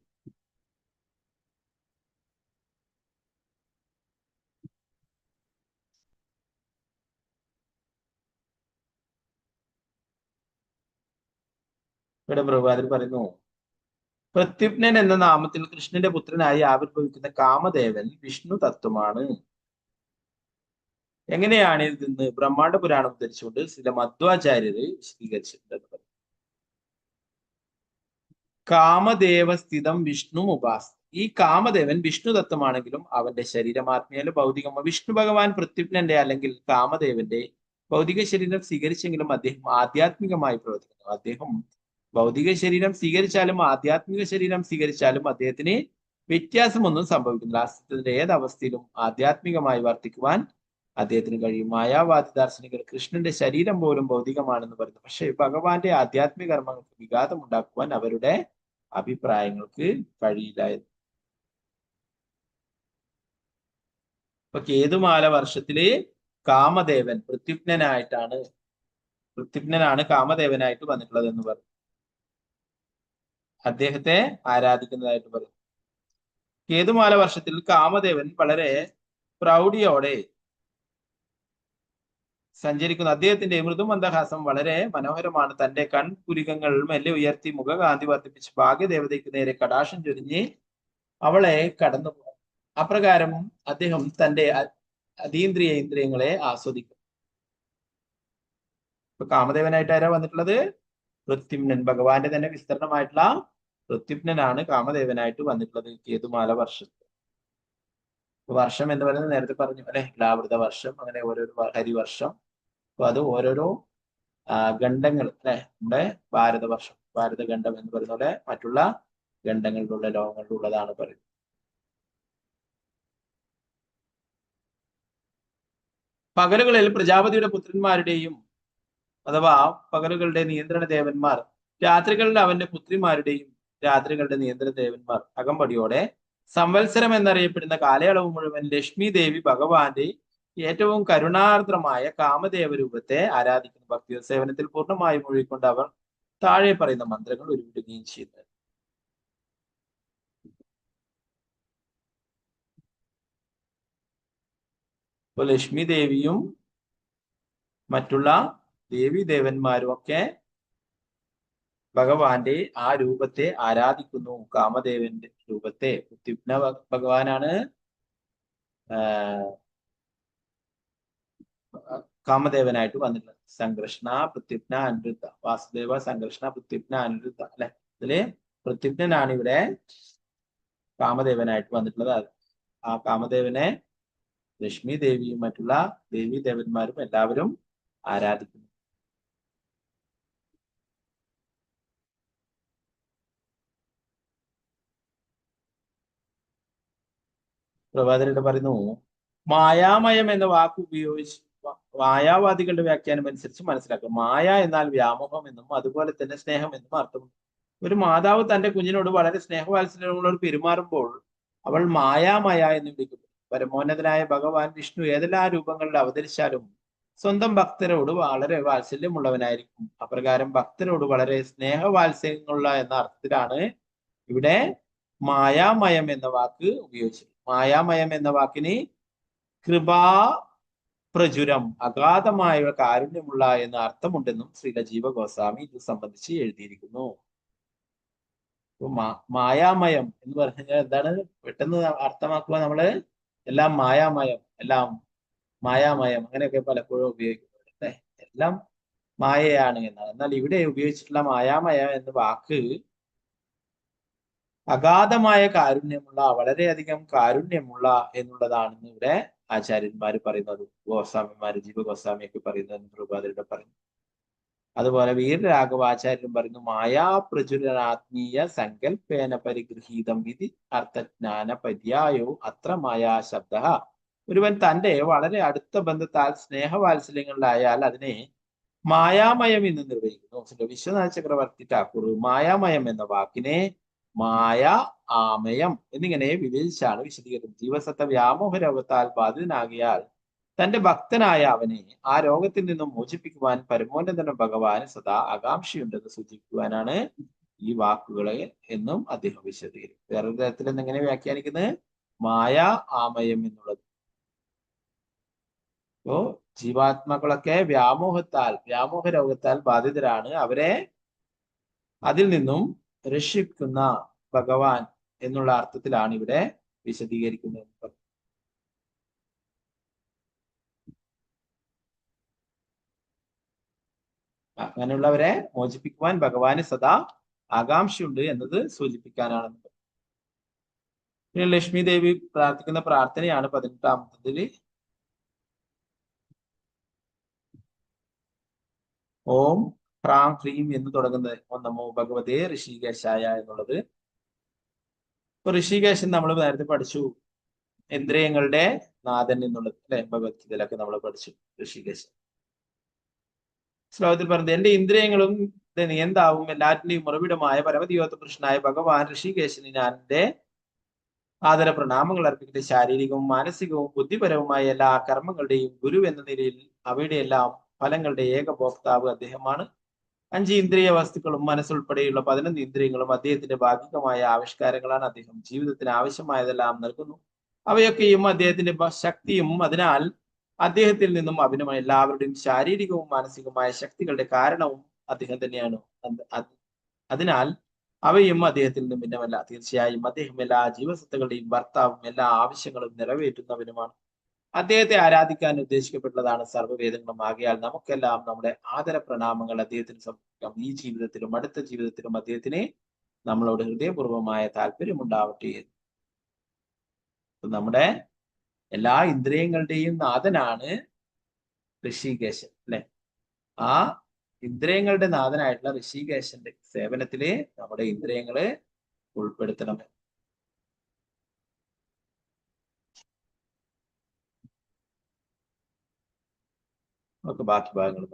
S1: ഇവിടെ പ്രഭാതിൽ പറയുന്നു, പ്രത്യുപ്നൻ എന്ന നാമത്തിൽ കൃഷ്ണന്റെ പുത്രനായി ആവിർഭവിക്കുന്ന കാമദേവൻ വിഷ്ണു തത്വമാണ്. എങ്ങനെയാണ് ഇതെന്ന് ബ്രഹ്മാണ്ഡ പുരാണം ഉദ്ധരിച്ചുകൊണ്ട് ചില മധ്വാചാര്യര് വിശദീകരിച്ചിട്ടുണ്ട്. കാമദേവസ്ഥിതം വിഷ്ണു ഉപാസ. ഈ കാമദേവൻ വിഷ്ണു തത്വമാണെങ്കിലും അവന്റെ ശരീരമാത്മീയല്ല ഭൗതികമോ. വിഷ്ണു ഭഗവാൻ പ്രത്യുപ്നന്റെ അല്ലെങ്കിൽ കാമദേവന്റെ ഭൗതിക ശരീരം സ്വീകരിച്ചെങ്കിലും അദ്ദേഹം ആധ്യാത്മികമായി പ്രവർത്തിക്കുന്നു. അദ്ദേഹം ഭൗതിക ശരീരം സ്വീകരിച്ചാലും ആധ്യാത്മിക ശരീരം സ്വീകരിച്ചാലും അദ്ദേഹത്തിന് വ്യത്യാസമൊന്നും സംഭവിക്കുന്നില്ല. അസ്തിത്വത്തിന്റെ ഏതവസ്ഥയിലും ആധ്യാത്മികമായി വർത്തിക്കുവാൻ അദ്ദേഹത്തിന് കഴിയും. മായാവാദി ദാർശനികർ കൃഷ്ണന്റെ ശരീരം പോലും ഭൗതികമാണെന്ന് പറയുന്നു. പക്ഷെ ഭഗവാന്റെ ആധ്യാത്മിക കർമ്മങ്ങൾക്ക് വിഘാതം ഉണ്ടാക്കുവാൻ അവരുടെ അഭിപ്രായങ്ങൾക്ക് കഴിയില്ലായിരുന്നു. ഇപ്പൊ കേതുമാല വർഷത്തില് കാമദേവൻ പ്രത്യുപ്നനാണ് കാമദേവനായിട്ട് വന്നിട്ടുള്ളത് എന്ന് പറഞ്ഞു. അദ്ദേഹത്തെ ആരാധിക്കുന്നതായിട്ട് പറഞ്ഞു. കേതുമാല വർഷത്തിൽ കാമദേവൻ വളരെ പ്രൗഢിയോടെ സഞ്ചരിക്കുന്നു. അദ്ദേഹത്തിന്റെ മൃദുമന്ദഹാസം വളരെ മനോഹരമാണ്. തന്റെ കൺപുരികങ്ങൾ മെല്ലെ ഉയർത്തി മുഖകാന്തി വർദ്ധിപ്പിച്ച് ഭാഗ്യദേവതയ്ക്ക് നേരെ കടാക്ഷം ചൊരിഞ്ഞ് അവളെ കടന്നു പോകും. അപ്രകാരം അദ്ദേഹം തന്റെ അതീന്ദ്രിയ ഇന്ദ്രിയങ്ങളെ ആസ്വദിക്കും. ഇപ്പൊ കാമദേവനായിട്ട് ആരാ വന്നിട്ടുള്ളത്? പ്രത്യുമ്നൻ. ഭഗവാന്റെ തന്നെ വിസ്തരണമായിട്ടുള്ള പ്രത്യുമ്നനാണ് കാമദേവനായിട്ട് വന്നിട്ടുള്ളത് കേതുമാല വർഷത്തിൽ. വർഷം എന്ന് പറയുന്നത് നേരത്തെ പറഞ്ഞു അല്ലെ, ലാവൃത വർഷം, അങ്ങനെ ഓരോരോ ഹരിവർഷം. അപ്പൊ അത് ഓരോരോ ഖണ്ഡങ്ങൾ അല്ലെ, നമ്മുടെ ഭാരതവർഷം, ഭാരതഖണ്ഡം എന്ന് പറയുന്ന പോലെ മറ്റുള്ള ഖണ്ഡങ്ങളിലുള്ള ലോകങ്ങളിലുള്ളതാണ് പറയുന്നത്. പകലുകളിൽ പ്രജാപതിയുടെ പുത്രന്മാരുടെയും അഥവാ പകലുകളുടെ നിയന്ത്രണ ദേവന്മാർ, രാത്രികളിൽ അവന്റെ പുത്രിമാരുടെയും രാത്രികളുടെ നിയന്ത്രണ ദേവന്മാർ അകമ്പടിയോടെ സംവത്സരം എന്നറിയപ്പെടുന്ന കാലയളവ് മുഴുവൻ ലക്ഷ്മി ദേവി ഭഗവാന്റെ ഏറ്റവും കരുണാർദ്രമായ കാമദേവ രൂപത്തെ ആരാധിക്കുന്നു. ഭക്തി സേവനത്തിൽ പൂർണ്ണമായും മുഴുകിക്കൊണ്ട് അവർ താഴെ പറയുന്ന മന്ത്രങ്ങൾ ഉരുവിടുകയും ചെയ്യുന്നത്. ഇപ്പൊ ലക്ഷ്മി ദേവിയും മറ്റുള്ള ദേവി ദേവന്മാരും ഒക്കെ ഭഗവാന്റെ ആ രൂപത്തെ ആരാധിക്കുന്നു. കാമദേവന്റെ രൂപത്തെ. പ്രത്യുപ്ന ഭഗവാനാണ് കാമദേവനായിട്ട് വന്നിട്ടുള്ളത്. സംകൃഷ്ണ പ്രത്യുപ്ന അനിരുദ്ധ, വാസുദേവ സംകൃഷ്ണ പ്രത്യുപ്ന അനിരുദ്ധ അല്ലെ. ഇതില് പ്രത്യുപ്നാണ് ഇവിടെ കാമദേവനായിട്ട് വന്നിട്ടുള്ളത്. ആ കാമദേവനെ ലക്ഷ്മി ദേവിയും മറ്റുള്ള ദേവി ദേവന്മാരും എല്ലാവരും ആരാധിക്കുന്നു. പ്രഭാതരുടെ പറയുന്നു, മായാമയം എന്ന വാക്ക് ഉപയോഗിച്ച് മായാവാദികളുടെ വ്യാഖ്യാനം അനുസരിച്ച് മനസ്സിലാക്കുക. മായ എന്നാൽ വ്യാമോഹം എന്നും അതുപോലെ തന്നെ സ്നേഹം എന്നും അർത്ഥമുണ്ട്. ഒരു മാതാവ് തന്റെ കുഞ്ഞിനോട് വളരെ സ്നേഹവാത്സല്യങ്ങളോട് പെരുമാറുമ്പോൾ അവൾ മായാമയ എന്ന് വിളിക്കുന്നു. പരമോന്നതനായ ഭഗവാൻ വിഷ്ണു ഏതെല്ലാം രൂപങ്ങളിൽ അവതരിച്ചാലും സ്വന്തം ഭക്തരോട് വളരെ വാത്സല്യമുള്ളവനായിരിക്കും. അപ്രകാരം ഭക്തരോട് വളരെ സ്നേഹവാത്സല്യമുള്ള എന്ന അർത്ഥത്തിലാണ് ഇവിടെ മായാമയം എന്ന വാക്ക് ഉപയോഗിച്ചത്. മായാമയം എന്ന വാക്കിന് കൃപാ പ്രചുരം, അഗാധമായ കാരുണ്യമുള്ള എന്ന അർത്ഥമുണ്ടെന്നും ശ്രീല ജീവ ഗോസ്വാമി ഇത് സംബന്ധിച്ച് എഴുതിയിരിക്കുന്നു. മായാമയം എന്ന് പറഞ്ഞാൽ എന്താണ്? പെട്ടെന്ന് അർത്ഥമാക്കുക നമ്മള് എല്ലാം മായാമയം, എല്ലാം മായാമയം അങ്ങനെയൊക്കെ പലപ്പോഴും ഉപയോഗിക്കുന്നുണ്ട്. എല്ലാം മായയാണ് എന്നാണ്. എന്നാൽ ഇവിടെ ഉപയോഗിച്ചിട്ടുള്ള മായാമയം എന്ന വാക്ക് അഗാധമായ കാരുണ്യമുള്ള, വളരെയധികം കാരുണ്യമുള്ള എന്നുള്ളതാണെന്ന് ഇവിടെ ആചാര്യന്മാർ പറയുന്നത്. ഗോസ്വാമിമാര്, ജീവഗോസ്വാമിയൊക്കെ പറയുന്നത് പ്രഭുപാദരുടെ പറയുന്നു. അതുപോലെ വീരരാഘവാചാര്യൻ പറയുന്നു, മായാ പ്രചുരനാത്മീയ സങ്കല്പേന പരിഗൃഹീതം വിധി അർത്ഥജ്ഞാന പര്യായോ അത്ര മായാ ശബ്ദ. ഒരുവൻ തന്റെ വളരെ അടുത്ത ബന്ധത്താൽ സ്നേഹവാത്സല്യങ്ങളിലായാൽ അതിനെ മായാമയം എന്ന് നിർവഹിക്കുന്നു. വിശ്വനാഥ ചക്രവർത്തി ഠാക്കൂർ മായാമയം എന്ന വാക്കിനെ മായ, ആമയം എന്നിങ്ങനെ വിവേചിച്ചാണ് വിശദീകരിക്കുന്നത്. ജീവസത്ത വ്യാമോഹ രോഗത്താൽ ബാധിതനാകിയാൽ തന്റെ ഭക്തനായ അവനെ ആ രോഗത്തിൽ നിന്നും മോചിപ്പിക്കുവാൻ പരമോന്നതന ഭഗവാന് സദാ ആകാംക്ഷയുണ്ടെന്ന് സൂചിപ്പിക്കുവാനാണ് ഈ വാക്കുകളെ എന്നും അദ്ദേഹം വിശദീകരിക്കും. വേറൊരു തരത്തിൽ എങ്ങനെ വ്യാഖ്യാനിക്കുന്നത്? മായ, ആമയം എന്നുള്ളത്. അപ്പോ ജീവാത്മാക്കളൊക്കെ വ്യാമോഹ രോഗത്താൽ ബാധിതരാണ്. അവരെ അതിൽ നിന്നും രക്ഷിക്കുന്ന ഭഗവാൻ എന്നുള്ള അർത്ഥത്തിലാണ് ഇവിടെ വിശദീകരിക്കുന്നത്. അങ്ങനെയുള്ളവരെ മോചിപ്പിക്കുവാൻ ഭഗവാന് സദാ ആകാംക്ഷയുണ്ട് എന്നത് സൂചിപ്പിക്കാനാണ്. പിന്നെ ലക്ഷ്മി ദേവി പ്രാർത്ഥിക്കുന്ന പ്രാർത്ഥനയാണ് 18-ാമത്തതില്. ഓം ഹ്രാം ഹ്രീം എന്ന് തുടങ്ങുന്നത് ഓം നമോ ഭഗവതേ ഋഷികേശായ എന്നുള്ളത്. ഇപ്പൊ ഋഷികേശൻ നമ്മൾ നേരത്തെ പഠിച്ചു, ഇന്ദ്രിയങ്ങളുടെ നാഥൻ എന്നുള്ളത് അല്ലെ, ഭഗവത്ഗീതയിലൊക്കെ നമ്മൾ പഠിച്ചു ഋഷികേശൻ. ശ്ലോകത്തിൽ പറഞ്ഞത്, എന്റെ ഇന്ദ്രിയങ്ങളും നിയന്താവും എല്ലാറ്റിന്റെയും ഉറവിടമായ പരമദിവ്യോത്ത പുരുഷനായ ഭഗവാൻ ഋഷികേശന് ഞാൻ എന്റെ ആദര പ്രണാമങ്ങൾ അർപ്പിക്കട്ടെ. ശാരീരികവും മാനസികവും ബുദ്ധിപരവുമായ എല്ലാ കർമ്മങ്ങളുടെയും ഗുരു എന്ന നിലയിൽ അവയുടെ എല്ലാം ഫലങ്ങളുടെ ഏകഭോക്താവ് അദ്ദേഹമാണ്. 5 ഇന്ദ്രിയ വസ്തുക്കളും മനസ്സുൾപ്പെടെയുള്ള 11 ഇന്ദ്രിയങ്ങളും അദ്ദേഹത്തിന്റെ ഭാഗികമായ ആവിഷ്കാരങ്ങളാണ്. അദ്ദേഹം ജീവിതത്തിന് ആവശ്യമായതെല്ലാം നൽകുന്നു. അവയൊക്കെയും അദ്ദേഹത്തിന്റെ ശക്തിയും അതിനാൽ അദ്ദേഹത്തിൽ നിന്നും അഭിനമായ എല്ലാവരുടെയും ശാരീരികവും മാനസികവുമായ ശക്തികളുടെ കാരണവും അദ്ദേഹം തന്നെയാണ്. അതിനാൽ അവയും അദ്ദേഹത്തിൽ നിന്നും ഭിന്നമല്ല. തീർച്ചയായും അദ്ദേഹം എല്ലാ ജീവസത്തകളുടെയും ഭർത്താവും എല്ലാ ആവശ്യങ്ങളും നിറവേറ്റുന്നവനുമാണ്. അദ്ദേഹത്തെ ആരാധിക്കാൻ ഉദ്ദേശിക്കപ്പെട്ടതാണ് സർവ്വവേദങ്ങളും. ആകയാൽ നമുക്കെല്ലാം നമ്മുടെ ആദര പ്രണാമങ്ങൾ അദ്ദേഹത്തിന് സമർപ്പിക്കാം. ഈ ജീവിതത്തിലും അടുത്ത ജീവിതത്തിലും അദ്ദേഹത്തിന് നമ്മളോട് ഹൃദയപൂർവമായ താല്പര്യമുണ്ടാവട്ടെ. നമ്മുടെ എല്ലാ ഇന്ദ്രിയങ്ങളുടെയും നാഥനാണ് ഋഷികേശൻ അല്ലെ. ആ ഇന്ദ്രിയങ്ങളുടെ നാഥനായിട്ടുള്ള ഋഷികേശന്റെ സേവനത്തില് നമ്മുടെ ഇന്ദ്രിയങ്ങള് ഉൾപ്പെടുത്തണം. നമുക്ക് ബാക്കി ഭാഗങ്ങൾ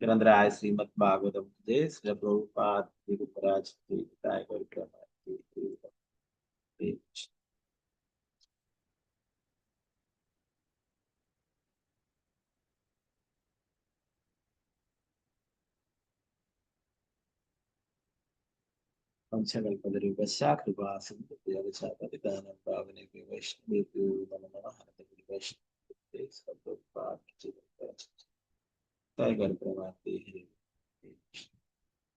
S1: ഗ്രന്ഥരായ ശ്രീമദ് ഭാഗവതം ശ്രീ പ്രഭുപാദ് പഞ്ചകൽപതരൂപശാകൃപാസിദാനം ഭാവനെ വൈഷ്ണവേ നമഃ. വൈഷ്ണവ